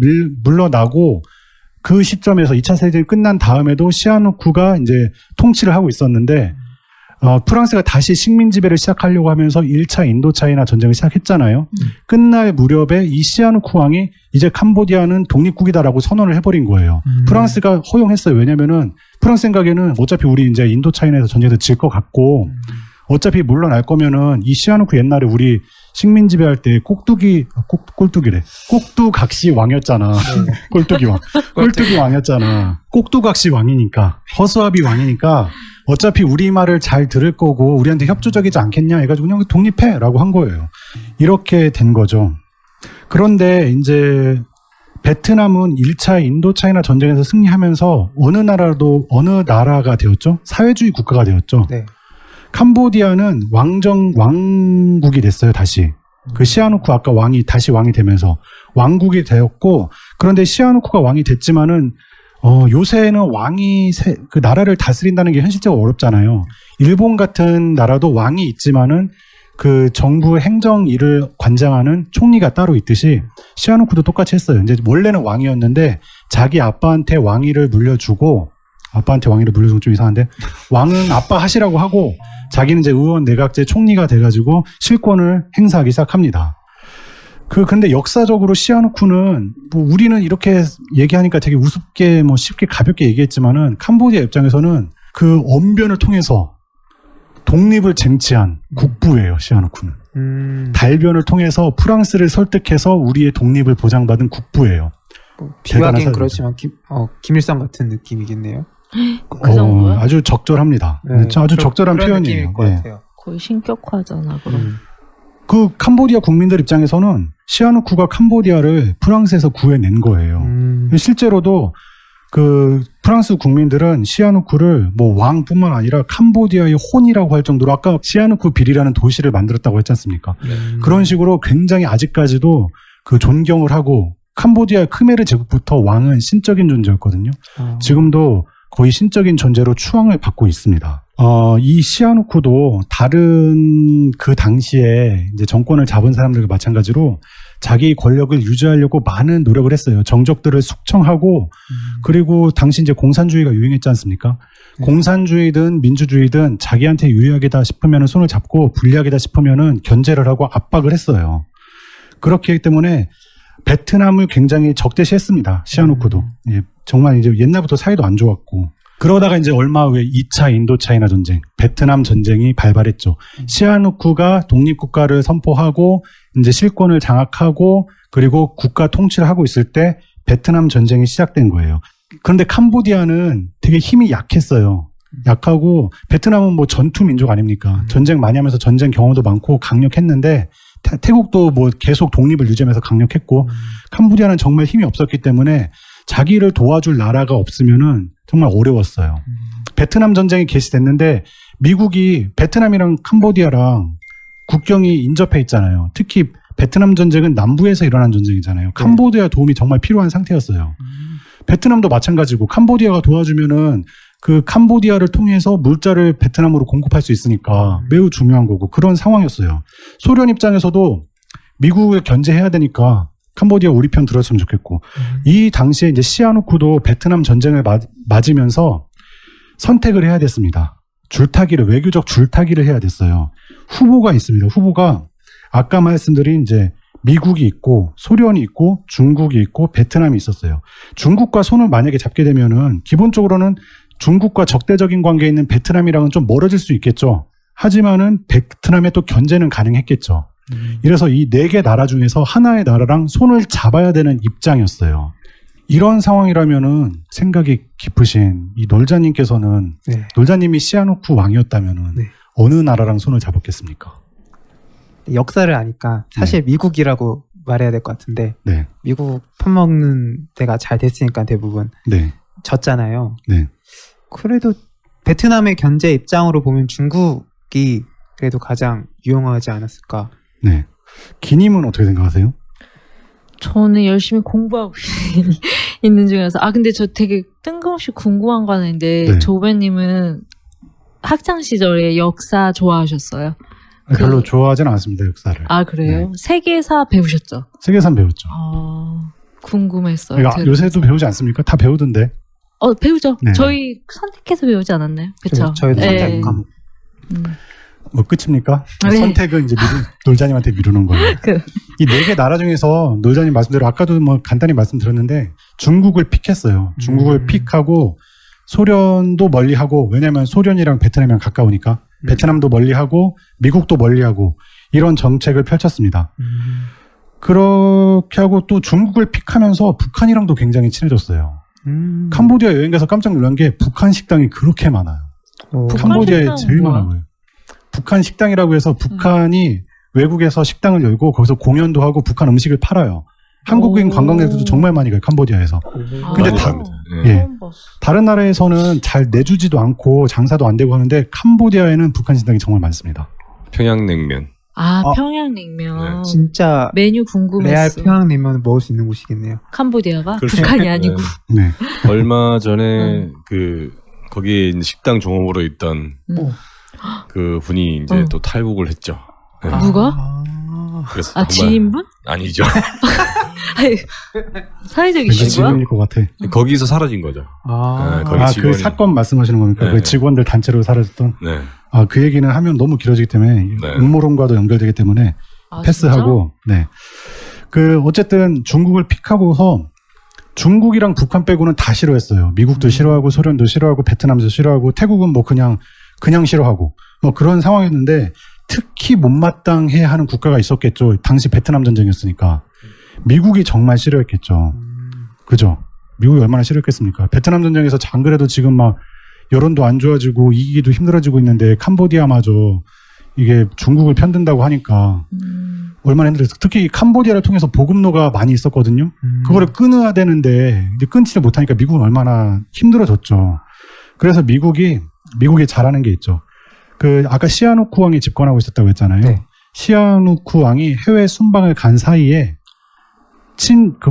Speaker 3: 물러나고 그 시점에서 2차 세계대전이 끝난 다음에도 시아누크가 이제 통치를 하고 있었는데 프랑스가 다시 식민지배를 시작하려고 하면서 1차 인도차이나 전쟁을 시작했잖아요. 끝날 무렵에 이 시아누크 왕이 이제 캄보디아는 독립국이다라고 선언을 해버린 거예요. 프랑스가 허용했어요. 왜냐면은 프랑스 생각에는 어차피 우리 이제 인도 차이나에서 전쟁에서 질 것 같고 어차피 물러날 거면은 이 시아누쿠 옛날에 우리 식민 지배할 때 꼭두각시 왕이었잖아. 꼴뚜기 왕. 꼴뚜기 왕이었잖아. 꼭두각시 왕이니까 허수아비 왕이니까 어차피 우리 말을 잘 들을 거고 우리한테 협조적이지 않겠냐 해가지고 그냥 독립해라고 한 거예요. 이렇게 된 거죠. 그런데 이제 베트남은 1차 인도차이나 전쟁에서 승리하면서 어느 나라가 되었죠? 사회주의 국가가 되었죠.
Speaker 4: 네.
Speaker 3: 캄보디아는 왕국이 됐어요, 다시. 그 시아누쿠 아까 다시 왕이 되면서 왕국이 되었고, 그런데 시아누쿠가 왕이 됐지만은, 요새는 그 나라를 다스린다는 게 현실적으로 어렵잖아요. 일본 같은 나라도 왕이 있지만은 그 정부 행정 일을 관장하는 총리가 따로 있듯이 시아누쿠도 똑같이 했어요. 이제 원래는 왕이었는데 자기 아빠한테 왕위를 물려주고 좀 이상한데 왕은 아빠 하시라고 하고 자기는 이제 의원 내각제 총리가 돼가지고 실권을 행사하기 시작합니다. 근데 역사적으로 시아누쿠는 뭐 우리는 이렇게 얘기하니까 되게 우습게 뭐 쉽게 가볍게 얘기했지만은 캄보디아 입장에서는 그 언변을 통해서 독립을 쟁취한 국부예요, 시아누쿠는. 달변을 통해서 프랑스를 설득해서 우리의 독립을 보장받은 국부예요.
Speaker 4: 비하긴 그렇지만 김일성 같은 느낌이겠네요.
Speaker 5: 그 정도요?
Speaker 3: 아주 적절합니다.
Speaker 4: 네,
Speaker 3: 아주 적절한
Speaker 4: 그런
Speaker 3: 표현이에요.
Speaker 4: 느낌일 것
Speaker 3: 네.
Speaker 4: 같아요.
Speaker 5: 거의 신격화잖아, 그럼.
Speaker 3: 그 캄보디아 국민들 입장에서는 시아누쿠가 캄보디아를 프랑스에서 구해낸 거예요. 실제로도 그 프랑스 국민들은 시아누쿠를 뭐 왕뿐만 아니라 캄보디아의 혼이라고 할 정도로 아까 시아누쿠 빌이라는 도시를 만들었다고 했지 않습니까? 그런 식으로 굉장히 아직까지도 그 존경을 하고 캄보디아 크메르 제국부터 왕은 신적인 존재였거든요. 지금도 거의 신적인 존재로 추앙을 받고 있습니다. 이 시아누쿠도 다른 그 당시에 이제 정권을 잡은 사람들과 마찬가지로 자기 권력을 유지하려고 많은 노력을 했어요. 정적들을 숙청하고 그리고 당시 이제 공산주의가 유행했지 않습니까? 공산주의든 민주주의든 자기한테 유리하게다 싶으면 손을 잡고 불리하게다 싶으면 견제를 하고 압박을 했어요. 그렇기 때문에 베트남을 굉장히 적대시했습니다. 시아누쿠도. 예, 정말 이제 옛날부터 사이도 안 좋았고. 그러다가 이제 얼마 후에 2차 인도차이나 전쟁, 베트남 전쟁이 발발했죠. 시아누쿠가 독립국가를 선포하고 이제 실권을 장악하고 그리고 국가 통치를 하고 있을 때 베트남 전쟁이 시작된 거예요. 그런데 캄보디아는 되게 힘이 약했어요. 약하고 베트남은 뭐 전투 민족 아닙니까? 전쟁 많이 하면서 전쟁 경험도 많고 강력했는데 태국도 뭐 계속 독립을 유지하면서 강력했고 캄보디아는 정말 힘이 없었기 때문에 자기를 도와줄 나라가 없으면은 정말 어려웠어요. 베트남 전쟁이 개시됐는데 미국이 베트남이랑 캄보디아랑 국경이 인접해 있잖아요. 특히 베트남 전쟁은 남부에서 일어난 전쟁이잖아요. 캄보디아 도움이 정말 필요한 상태였어요. 베트남도 마찬가지고 캄보디아가 도와주면은 그 캄보디아를 통해서 물자를 베트남으로 공급할 수 있으니까 매우 중요한 거고 그런 상황이었어요. 소련 입장에서도 미국을 견제해야 되니까 캄보디아 우리 편 들었으면 좋겠고 이 당시에 이제 시아누쿠도 베트남 전쟁을 맞으면서 선택을 해야 됐습니다. 외교적 줄타기를 해야 됐어요. 후보가 있습니다. 후보가 아까 말씀드린 이제 미국이 있고 소련이 있고 중국이 있고 베트남이 있었어요. 중국과 손을 만약에 잡게 되면은 기본적으로는 중국과 적대적인 관계에 있는 베트남이랑은 좀 멀어질 수 있겠죠. 하지만은 베트남의 또 견제는 가능했겠죠. 이래서 이 4개 나라 중에서 하나의 나라랑 손을 잡아야 되는 입장이었어요. 이런 상황이라면은 생각이 깊으신 이 놀자님께서는 놀자님이 시아누쿠 왕이었다면은 어느 나라랑 손을 잡았겠습니까?
Speaker 4: 역사를 아니까 사실 미국이라고 말해야 될 것 같은데 미국 편먹는 데가 잘 됐으니까 대부분 졌잖아요. 그래도 베트남의 견제 입장으로 보면 중국이 그래도 가장 유용하지 않았을까.
Speaker 3: 기님은 어떻게 생각하세요?
Speaker 5: 저는 열심히 공부하고 있는 중이라서. 근데 저 되게 뜬금없이 궁금한 거 하는데 조배님은 학창 시절에 역사 좋아하셨어요?
Speaker 3: 별로 좋아하진 않습니다, 역사를.
Speaker 5: 그래요? 세계사 배우셨죠?
Speaker 3: 세계사 배웠죠.
Speaker 5: 궁금했어요.
Speaker 3: 그러니까 요새도 배우지 않습니까? 다 배우던데.
Speaker 5: 배우죠. 저희 선택해서 배우지 않았나요? 그렇죠.
Speaker 4: 저희도 선택 과목.
Speaker 3: 뭐 끝입니까? 선택은 이제 놀자님한테 미루는 거예요. 이 4개 나라 중에서 놀자님 말씀대로 아까도 뭐 간단히 말씀드렸는데 중국을 픽했어요. 중국을 픽하고 소련도 멀리하고 왜냐하면 소련이랑 베트남이랑 가까우니까 베트남도 멀리하고 미국도 멀리하고 이런 정책을 펼쳤습니다. 그렇게 하고 또 중국을 픽하면서 북한이랑도 굉장히 친해졌어요. 캄보디아 여행 가서 깜짝 놀란 게 북한 식당이 그렇게 많아요. 캄보디아에
Speaker 5: 식당은
Speaker 3: 제일
Speaker 5: 뭐야?
Speaker 3: 많아요. 북한 식당이라고 해서 북한이 외국에서 식당을 열고 거기서 공연도 하고 북한 음식을 팔아요. 한국인 관광객들도 정말 많이 가요. 캄보디아에서. 근데
Speaker 2: 많이
Speaker 3: 다-
Speaker 2: 갑니다.
Speaker 3: 예.
Speaker 5: 처음 봤어.
Speaker 3: 다른 나라에서는 잘 내주지도 않고 장사도 안 되고 하는데 캄보디아에는 북한 식당이 정말 많습니다.
Speaker 2: 평양냉면.
Speaker 5: 평양냉면.
Speaker 4: 진짜
Speaker 5: 메뉴
Speaker 4: 레알
Speaker 5: 궁금했어.
Speaker 4: 평양냉면 먹을 수 있는 곳이겠네요.
Speaker 5: 캄보디아가
Speaker 2: 그렇죠.
Speaker 5: 북한이 아니고.
Speaker 3: 네.
Speaker 2: 얼마 전에 거기에 있는 식당 종업으로 있던 그 분이 이제 또 탈북을 했죠. 네.
Speaker 5: 누가?
Speaker 2: 그래서
Speaker 5: 아,
Speaker 2: 정말
Speaker 5: 지인분?
Speaker 2: 아니죠.
Speaker 5: 아니, 사회적인
Speaker 3: 왠지
Speaker 5: 이슈야?
Speaker 3: 지금일 것 같아.
Speaker 2: 거기서 사라진 거죠. 네, 거기
Speaker 3: 그
Speaker 2: 직원이.
Speaker 3: 사건 말씀하시는 겁니까?
Speaker 2: 네.
Speaker 3: 그 직원들 단체로 사라졌던.
Speaker 2: 네.
Speaker 3: 그 얘기는 하면 너무 길어지기 때문에
Speaker 2: 네.
Speaker 3: 음모론과도 연결되기 때문에
Speaker 5: 아,
Speaker 3: 패스하고. 네. 어쨌든 중국을 픽하고서 중국이랑 북한 빼고는 다 싫어했어요. 미국도 싫어하고 소련도 싫어하고 베트남도 싫어하고 태국은 뭐 그냥 싫어하고 뭐 그런 상황이었는데 특히 못마땅해 하는 국가가 있었겠죠. 당시 베트남 전쟁이었으니까. 미국이 정말 싫어했겠죠. 그죠? 미국이 얼마나 싫어했겠습니까? 베트남 전쟁에서 안 그래도 지금 막 여론도 안 좋아지고 이기기도 힘들어지고 있는데 캄보디아마저 이게 중국을 편든다고 하니까 얼마나 힘들었어요. 특히 캄보디아를 통해서 보급로가 많이 있었거든요. 그거를 끊어야 되는데 이제 끊지를 못하니까 미국은 얼마나 힘들어졌죠. 그래서 미국이 잘하는 게 있죠. 아까 시아누쿠 왕이 집권하고 있었다고 했잖아요.
Speaker 4: 네.
Speaker 3: 시아누쿠 왕이 해외 순방을 간 사이에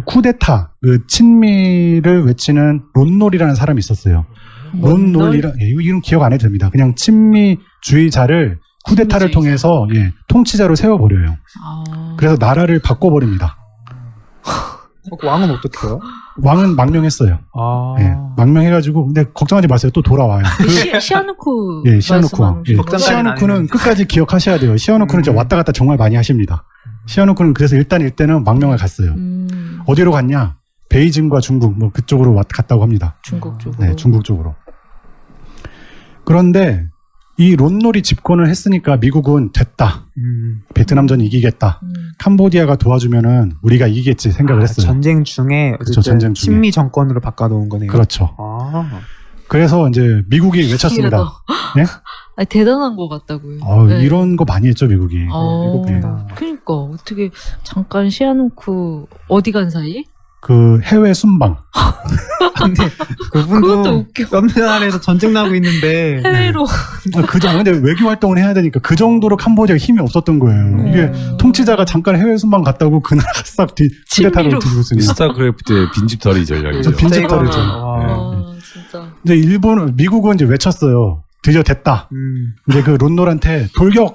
Speaker 3: 쿠데타, 친미를 외치는 론놀이라는 사람이 있었어요. 론놀이라, 이름 기억 안 해도 됩니다. 그냥 친미주의자를 쿠데타를 통해서 통치자로 세워버려요. 그래서 나라를 바꿔버립니다.
Speaker 4: 왕은 어떻게 해요?
Speaker 3: 왕은 망명했어요. 망명해가지고, 근데 걱정하지 마세요. 또 돌아와요.
Speaker 5: 시아누쿠.
Speaker 3: 시아누쿠 왕. 시아누쿠는 끝까지 기억하셔야 돼요. 시아누쿠는 진짜 왔다 갔다 정말 많이 하십니다. 시아누쿠는 그래서 일단은 망명을 갔어요. 어디로 갔냐? 베이징과 중국, 그쪽으로 갔다고 합니다.
Speaker 5: 중국 쪽으로.
Speaker 3: 네, 중국 쪽으로. 그런데 이 론놀이 집권을 했으니까 미국은 됐다. 베트남전 이기겠다. 캄보디아가 도와주면은 우리가 이기겠지 생각을 했어요.
Speaker 4: 전쟁 중에
Speaker 3: 그렇죠, 전쟁 중에.
Speaker 4: 친미 정권으로 바꿔놓은 거네요.
Speaker 3: 그렇죠. 그래서 이제 미국이 외쳤습니다.
Speaker 5: 네? 대단한 것 같다고요. 네.
Speaker 3: 이런 거 많이 했죠, 미국이.
Speaker 5: 그러니까 어떻게 잠깐 시아누쿠 어디 간 사이?
Speaker 3: 해외 순방.
Speaker 4: 근데
Speaker 5: 그것도
Speaker 4: 그분도
Speaker 5: 웃겨.
Speaker 4: 몇 나라에서 전쟁 나고 있는데
Speaker 5: 해외로.
Speaker 3: 근데 외교 활동을 해야 되니까 그 정도로 캄보디아가 힘이 없었던 거예요. 이게 통치자가 잠깐 해외 순방 갔다고 그 나라가 싹 쿠데타로 뒤집어 쓰니.
Speaker 2: 스타크래프트의 빈집털이 전략이죠.
Speaker 3: 빈집털이죠.
Speaker 5: 진짜.
Speaker 3: 근데 미국은 이제 외쳤어요. 드디어 됐다. 이제 론놀한테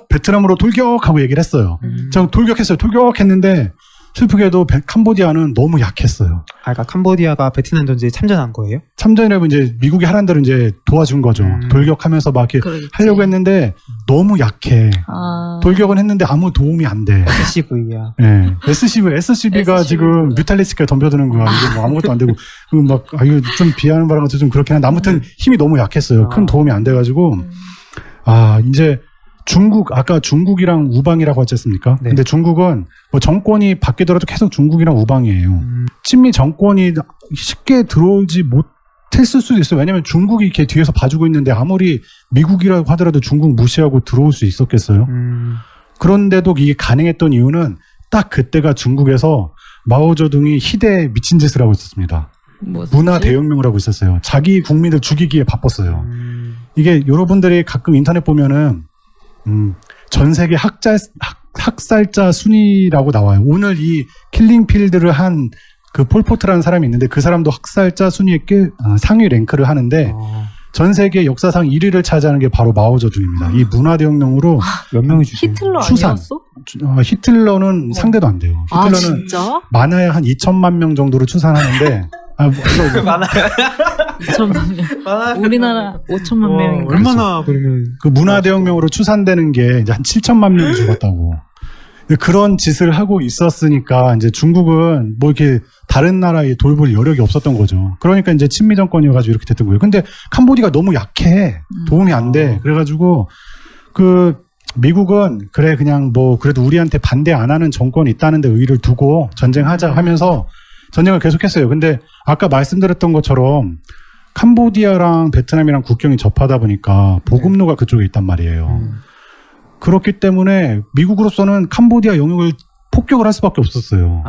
Speaker 3: 베트남으로 돌격하고 얘기를 했어요. 저 돌격했는데 슬프게도 캄보디아는 너무 약했어요.
Speaker 4: 그러니까 캄보디아가 베트남 전쟁에 참전한 거예요?
Speaker 3: 참전이라면 이제 미국이 하란 대로 이제 도와준 거죠. 돌격하면서 막 이렇게
Speaker 5: 그러겠지.
Speaker 3: 하려고 했는데 너무 약해. 돌격은 했는데 아무 도움이 안 돼.
Speaker 4: SCV야.
Speaker 3: 네. SCV가 지금 뮤탈리스크에 덤벼드는 거야. 이게 아무것도 안 되고 이거 좀 비하는 바람 같아 좀 그렇긴 한데 아무튼 힘이 너무 약했어요. 큰 도움이 안 돼가지고 이제 아까 중국이랑 우방이라고 하지 않습니까?
Speaker 4: 네.
Speaker 3: 근데 중국은 정권이 바뀌더라도 계속 중국이랑 우방이에요. 친미 정권이 쉽게 들어오지 못했을 수도 있어요. 왜냐면 중국이 이렇게 뒤에서 봐주고 있는데 아무리 미국이라고 하더라도 중국 무시하고 들어올 수 있었겠어요? 그런데도 이게 가능했던 이유는 딱 그때가 중국에서 마오쩌둥이 희대에 미친 짓을 하고 있었습니다. 문화 대혁명을 하고 있었어요. 자기 국민들 죽이기에 바빴어요. 이게 여러분들이 가끔 인터넷 보면은 전 세계 학살자 순위라고 나와요. 오늘 이 킬링필드를 한 폴포트라는 사람이 있는데 그 사람도 학살자 순위에 상위 랭크를 하는데 전 세계 역사상 1위를 차지하는 게 바로 마오쩌둥입니다. 이 문화대혁명으로
Speaker 4: 몇 명이 죽어요?
Speaker 5: 히틀러
Speaker 3: 추산.
Speaker 5: 아니었어?
Speaker 3: 히틀러는 상대도 안 돼요. 히틀러는
Speaker 5: 진짜?
Speaker 3: 많아야 한 2천만 명 정도로 추산하는데
Speaker 4: 많아요.
Speaker 5: 2천만 명. 우리나라 5천만 명인가?
Speaker 4: 얼마나 그러면
Speaker 3: 문화대혁명으로 추산되는 게 이제 한 7천만 명이 죽었다고. 그런 짓을 하고 있었으니까 이제 중국은 뭐 이렇게 다른 나라에 돌볼 여력이 없었던 거죠. 그러니까 이제 친미 정권이어가지고 이렇게 됐던 거예요. 근데 캄보디아가 너무 약해. 도움이 안 돼. 그래가지고 그 미국은 그래 그냥 뭐 그래도 우리한테 반대 안 하는 정권이 있다는데 의의를 두고 전쟁하자 하면서 전쟁을 계속했어요. 근데 아까 말씀드렸던 것처럼 캄보디아랑 베트남이랑 국경이 접하다 보니까 보급로가 그쪽에 있단 말이에요. 그렇기 때문에 미국으로서는 캄보디아 영역을 폭격을 할 수밖에 없었어요.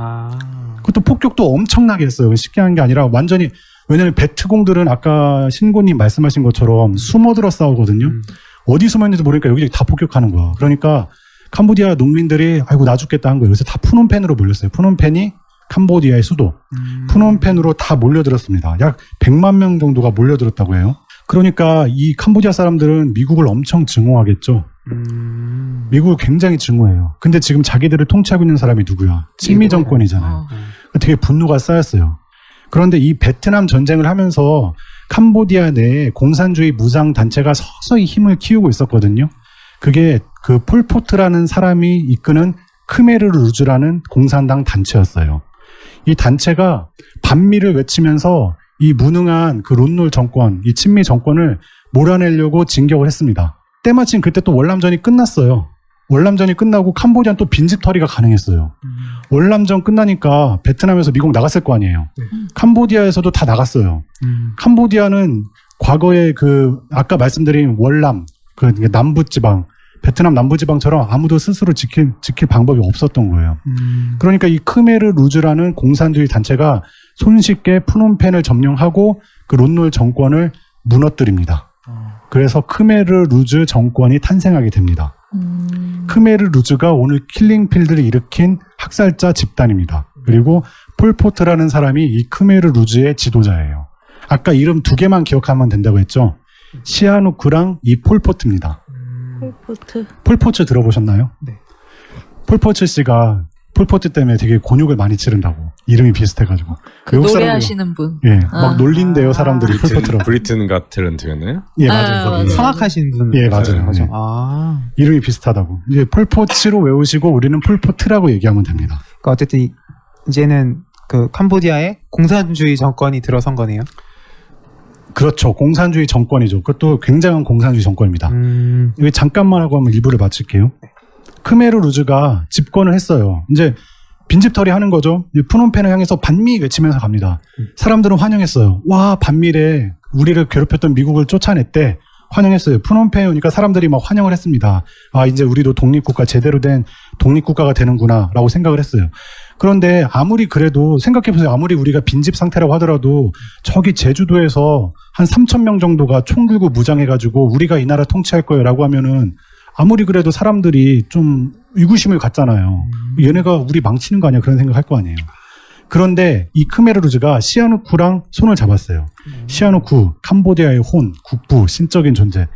Speaker 3: 그것도 폭격도 엄청나게 했어요. 쉽게 한 게 아니라 완전히 왜냐하면 베트공들은 아까 신고님 말씀하신 것처럼 숨어들어 싸우거든요. 어디 숨었는지도 모르니까 여기저기 다 폭격하는 거야. 그러니까 캄보디아 농민들이 아이고 나 죽겠다 한 거예요. 그래서 다 푸놈펜으로 몰렸어요. 푸놈펜이 캄보디아의 수도. 푸놈펜으로 다 몰려들었습니다. 약 100만 명 정도가 몰려들었다고 해요. 그러니까 이 캄보디아 사람들은 미국을 엄청 증오하겠죠. 미국을 굉장히 증오해요. 근데 지금 자기들을 통치하고 있는 사람이 누구야? 친미 정권이잖아요. 되게 분노가 쌓였어요. 그런데 이 베트남 전쟁을 하면서 캄보디아 내에 공산주의 무장 단체가 서서히 힘을 키우고 있었거든요. 그게 그 폴포트라는 사람이 이끄는 크메르 루즈라는 공산당 단체였어요. 이 단체가 반미를 외치면서 이 무능한 그 론놀 정권, 이 친미 정권을 몰아내려고 진격을 했습니다. 때마침 그때 또 월남전이 끝났어요. 월남전이 끝나고 캄보디아는 또 빈집털이가 가능했어요. 월남전 끝나니까 베트남에서 미국 나갔을 거 아니에요. 캄보디아에서도 다 나갔어요. 캄보디아는 과거에 그 아까 말씀드린 월남, 그 남부지방, 베트남 남부지방처럼 아무도 스스로 지킬 방법이 없었던 거예요. 그러니까 이 크메르 루즈라는 공산주의 단체가 손쉽게 푸놈펜을 점령하고 그 론놀 정권을 무너뜨립니다. 그래서 크메르 루즈 정권이 탄생하게 됩니다. 크메르 루즈가 오늘 킬링필드를 일으킨 학살자 집단입니다. 그리고 폴포트라는 사람이 이 크메르 루즈의 지도자예요. 아까 이름 2개만 기억하면 된다고 했죠. 시아누크랑 이 폴포트입니다. 폴포트 들어보셨나요?
Speaker 4: 네.
Speaker 3: 폴포트 씨가 폴포트 때문에 되게 곤욕을 많이 치른다고. 이름이 비슷해가지고.
Speaker 5: 그 노래하시는 분.
Speaker 3: 예, 막 놀린대요 사람들이 폴포트라고.
Speaker 2: 브리튼 갓 탤런트였나요?
Speaker 3: 예, 맞아요.
Speaker 5: 맞아요.
Speaker 4: 성악하신 분.
Speaker 3: 예, 맞아요.
Speaker 2: 네.
Speaker 3: 예. 이름이 비슷하다고. 이제 폴포츠로 외우시고 우리는 폴포트라고 얘기하면 됩니다.
Speaker 4: 그러니까 어쨌든 이제는 그 캄보디아에 공산주의 정권이 들어선 거네요.
Speaker 3: 그렇죠. 공산주의 정권이죠. 그것도 굉장한 공산주의 정권입니다. 여기 잠깐만 하고 한번 1부를 마칠게요. 크메르 루즈가 집권을 했어요. 이제 빈집털이 하는 거죠. 푸놈펜을 향해서 반미 외치면서 갑니다. 사람들은 환영했어요. 와, 반미래 우리를 괴롭혔던 미국을 쫓아냈대. 환영했어요. 푸놈펜에 오니까 사람들이 막 환영을 했습니다. 아, 이제 우리도 독립국가, 제대로 된 독립국가가 되는구나 라고 생각을 했어요. 그런데 아무리 그래도 생각해보세요. 아무리 우리가 빈집 상태라고 하더라도 저기 제주도에서 한 3,000명 정도가 총 들고 무장해가지고 우리가 이 나라 통치할 거예요 라고 하면은 아무리 그래도 사람들이 좀 의구심을 갖잖아요. 얘네가 우리 망치는 거 아니야 그런 생각할 거 아니에요. 그런데 이 크메르 루즈가 시아누쿠랑 손을 잡았어요. 시아누쿠, 캄보디아의 혼, 국부, 신적인 존재.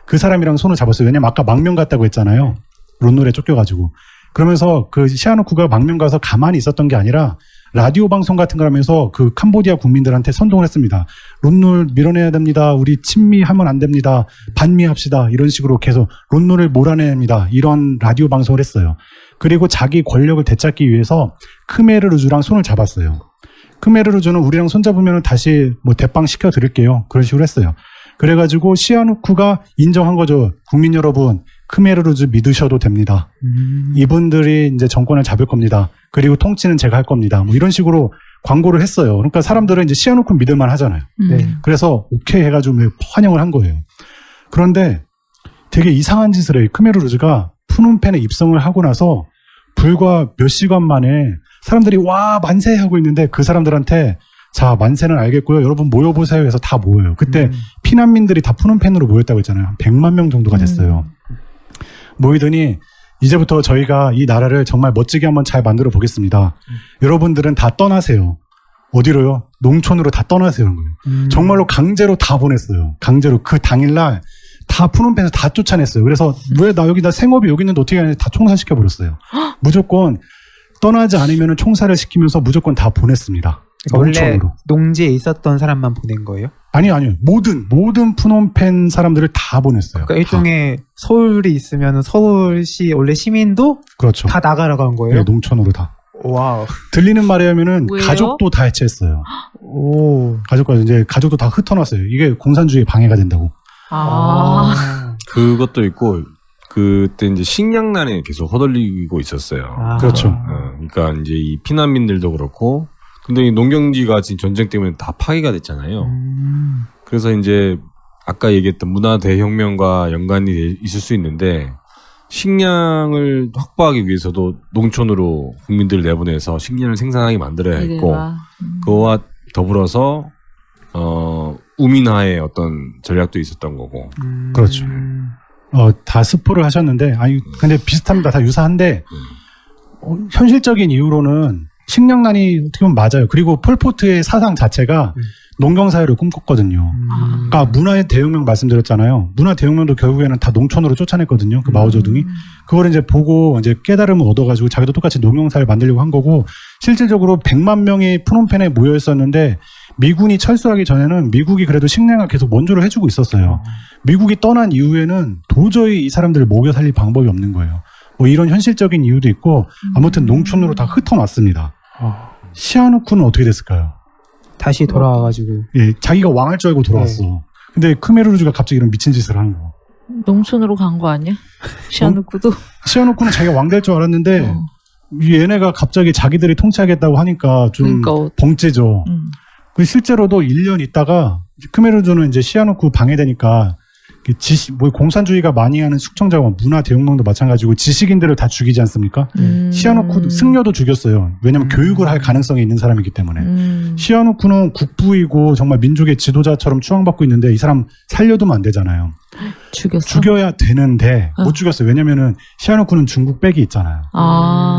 Speaker 3: 그 사람이랑 손을 잡았어요. 왜냐면 아까 망명 갔다고 했잖아요. 론놀에 쫓겨가지고. 그러면서 그 시아누쿠가 망명 가서 가만히 있었던 게 아니라 라디오 방송 같은 걸 하면서 그 캄보디아 국민들한테 선동을 했습니다. 론놀 밀어내야 됩니다. 우리 친미하면 안 됩니다. 반미합시다. 이런 식으로 계속 론놀을 몰아내야 됩니다. 이런 라디오 방송을 했어요. 그리고 자기 권력을 되찾기 위해서 크메르 루즈랑 손을 잡았어요. 크메르 루즈는 우리랑 손잡으면 다시 뭐 대빵 시켜드릴게요. 그런 식으로 했어요. 그래가지고 시아누쿠가 인정한 거죠. 국민 여러분, 크메르 루즈 믿으셔도 됩니다. 이분들이 이제 정권을 잡을 겁니다. 그리고 통치는 제가 할 겁니다. 뭐 이런 식으로 광고를 했어요. 그러니까 사람들은 이제 시아누쿠 믿을만 하잖아요.
Speaker 4: 네.
Speaker 3: 그래서 오케이 해가지고 환영을 한 거예요. 그런데 되게 이상한 짓을 해요. 크메르 루즈가 푸놈펜에 입성을 하고 나서 불과 몇 시간 만에 사람들이 와 만세 하고 있는데 그 사람들한테 자 만세는 알겠고요. 여러분 모여보세요 해서 다 모여요. 그때 피난민들이 다 푸놈펜으로 모였다고 했잖아요. 한 100만 명 정도가 됐어요. 모이더니 이제부터 저희가 이 나라를 정말 멋지게 한번 잘 만들어 보겠습니다. 여러분들은 다 떠나세요. 어디로요? 농촌으로 다 떠나세요. 정말로 강제로 다 보냈어요. 강제로 그 당일날 다 푸놈펜에서 다 쫓아냈어요. 그래서 왜 나 여기 나 생업이 여기 있는데 어떻게 하냐 다 총살시켜 버렸어요. 무조건 떠나지 않으면 총살을 시키면서 무조건 다 보냈습니다.
Speaker 4: 그러니까 원래
Speaker 3: 농촌으로.
Speaker 4: 농지에 있었던 사람만 보낸 거예요?
Speaker 3: 아니요. 모든 푸놈펜 사람들을 다 보냈어요.
Speaker 4: 그러니까 일종의 서울이 있으면 서울시 원래 시민도
Speaker 3: 그렇죠.
Speaker 4: 다 나가라고 한 거예요?
Speaker 3: 네, 농촌으로 다.
Speaker 4: 와우.
Speaker 3: 들리는 말에 하면은
Speaker 5: 왜요?
Speaker 3: 가족도 다 해체했어요.
Speaker 4: 오.
Speaker 3: 가족도 다 흩어놨어요. 이게 공산주의 방해가 된다고.
Speaker 2: 그것도 있고 그때 이제 식량난에 계속 허들리고 있었어요.
Speaker 3: 그렇죠.
Speaker 2: 그러니까 이제 이 피난민들도 그렇고, 근데 이 농경지가 지금 전쟁 때문에 다 파괴가 됐잖아요. 그래서 이제 아까 얘기했던 문화 대혁명과 연관이 있을 수 있는데, 식량을 확보하기 위해서도 농촌으로 국민들을 내보내서 식량을 생산하게 만들어야 했고, 그거와 더불어서 우민화의 어떤 전략도 있었던 거고.
Speaker 3: 그렇죠. 다 스포를 하셨는데, 근데 비슷합니다. 다 유사한데, 현실적인 이유로는 식량난이 어떻게 보면 맞아요. 그리고 폴포트의 사상 자체가 농경사회를 꿈꿨거든요. 아까 문화의 대혁명 말씀드렸잖아요. 문화 대혁명도 결국에는 다 농촌으로 쫓아냈거든요. 그 마오쩌둥이. 그걸 이제 보고 이제 깨달음을 얻어가지고 자기도 똑같이 농경사회를 만들려고 한 거고, 실질적으로 100만 명이 푸놈펜에 모여 있었는데, 미군이 철수하기 전에는 미국이 그래도 식량을 계속 원조를 해주고 있었어요. 미국이 떠난 이후에는 도저히 이 사람들을 먹여 살릴 방법이 없는 거예요. 뭐 이런 현실적인 이유도 있고, 아무튼 농촌으로 다 흩어놨습니다. 시아누쿠는 어떻게 됐을까요?
Speaker 4: 다시 돌아와가지고.
Speaker 3: 예, 자기가 왕할 줄 알고 돌아왔어.
Speaker 4: 네.
Speaker 3: 근데 크메르루즈가 갑자기 이런 미친 짓을 하는 거.
Speaker 5: 농촌으로 간 거 아니야? 시아누쿠도?
Speaker 3: 시아누쿠는 자기가 왕 될 줄 알았는데, 얘네가 갑자기 자기들이 통치하겠다고 하니까 좀
Speaker 5: 그러니까.
Speaker 3: 벙째죠. 실제로도 1년 있다가 크메르주는 이제 시아누쿠 방해되니까 공산주의가 많이 하는 숙청자와 문화 대혁명도 마찬가지고 지식인들을 다 죽이지 않습니까? 시아누쿠 승려도 죽였어요. 왜냐하면 교육을 할 가능성이 있는 사람이기 때문에. 시아누쿠는 국부이고 정말 민족의 지도자처럼 추앙받고 있는데 이 사람 살려두면 안 되잖아요. 죽여야 되는데 못 죽였어요. 왜냐면은 시아누쿠는 중국 백이 있잖아요.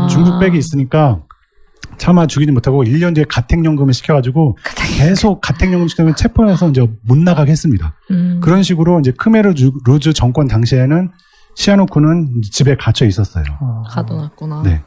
Speaker 3: 중국 백이 있으니까 차마 죽이지 못하고 1년 뒤에 가택연금을 시켜가지고 계속 가택연금 시키면 체포해서 이제 못 나가게 했습니다. 그런 식으로 이제 크메르루즈 정권 당시에는 시아누쿠는 집에 갇혀 있었어요.
Speaker 5: 가둬놨구나.
Speaker 3: 네.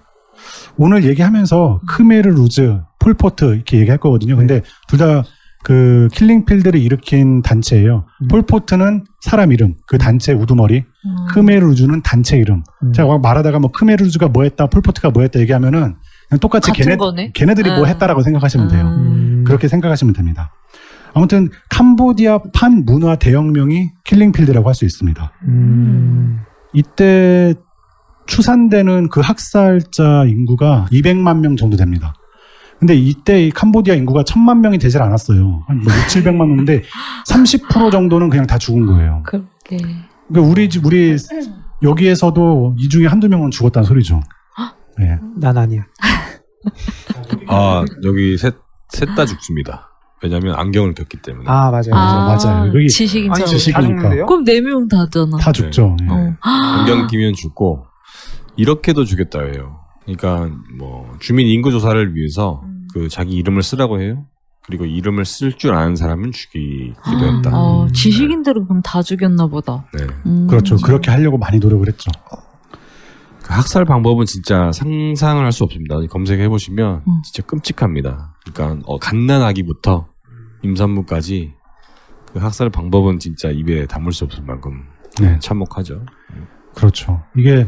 Speaker 3: 오늘 얘기하면서 크메르루즈, 폴포트 이렇게 얘기할 거거든요. 근데 둘 다 그 킬링필드를 일으킨 단체예요. 폴포트는 사람 이름, 그 단체 우두머리. 크메르루즈는 단체 이름. 제가 말하다가 뭐 크메르루즈가 뭐 했다, 폴포트가 뭐 했다 얘기하면은 그냥 똑같이 걔네들이 뭐 했다라고 생각하시면 돼요. 그렇게 생각하시면 됩니다. 아무튼 캄보디아 판문화 대혁명이 킬링필드라고 할 수 있습니다. 이때 추산되는 그 학살자 인구가 200만 명 정도 됩니다. 근데 이때 캄보디아 인구가 1000만 명이 되질 않았어요. 한 6, 700만 명인데 30% 정도는 그냥 다 죽은 거예요.
Speaker 5: 그렇게.
Speaker 3: 그러니까 우리 여기에서도 이 중에 한두 명은 죽었다는 소리죠. 네.
Speaker 4: 난 아니야.
Speaker 2: 여기 셋 다 죽습니다. 왜냐면 안경을 꼈기 때문에.
Speaker 4: 맞아요.
Speaker 3: 맞아요. 여기
Speaker 5: 지식인처럼.
Speaker 3: 지식이니까.
Speaker 5: 그럼 4명 다잖아.
Speaker 3: 다 죽죠. 네.
Speaker 2: 안경 끼면 죽고, 이렇게도 죽였다 해요. 그러니까 뭐 주민 인구 조사를 위해서 그 자기 이름을 쓰라고 해요. 그리고 이름을 쓸 줄 아는 사람은 죽이기도 했다.
Speaker 5: 지식인들은 그럼 다 죽였나 보다.
Speaker 2: 네.
Speaker 3: 그렇죠. 그렇게 하려고 많이 노력을 했죠.
Speaker 2: 그 학살 방법은 진짜 상상을 할 수 없습니다. 검색해 보시면 진짜 끔찍합니다. 그러니까 갓난아기부터 임산부까지 그 학살 방법은 진짜 입에 담을 수 없을 만큼 참혹하죠.
Speaker 3: 그렇죠. 이게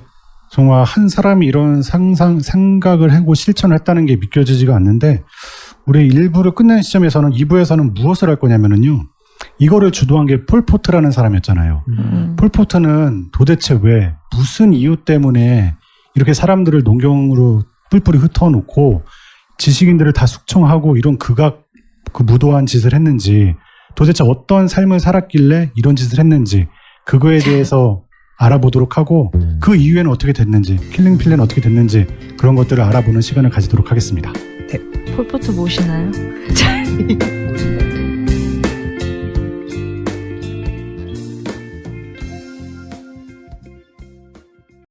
Speaker 3: 정말 한 사람이 이런 생각을 하고 실천을 했다는 게 믿겨지지가 않는데, 우리 1부를 끝낸 시점에서는 2부에서는 무엇을 할 거냐면은요, 이거를 주도한 게 폴포트라는 사람이었잖아요. 폴포트는 도대체 왜, 무슨 이유 때문에 이렇게 사람들을 농경으로 뿔뿔이 흩어놓고 지식인들을 다 숙청하고 이런 그 무도한 짓을 했는지, 도대체 어떤 삶을 살았길래 이런 짓을 했는지, 그거에 대해서 알아보도록 하고, 그 이후에는 어떻게 됐는지, 킬링필드는 어떻게 됐는지, 그런 것들을 알아보는 시간을 가지도록 하겠습니다.
Speaker 5: 폴포트 모시나요?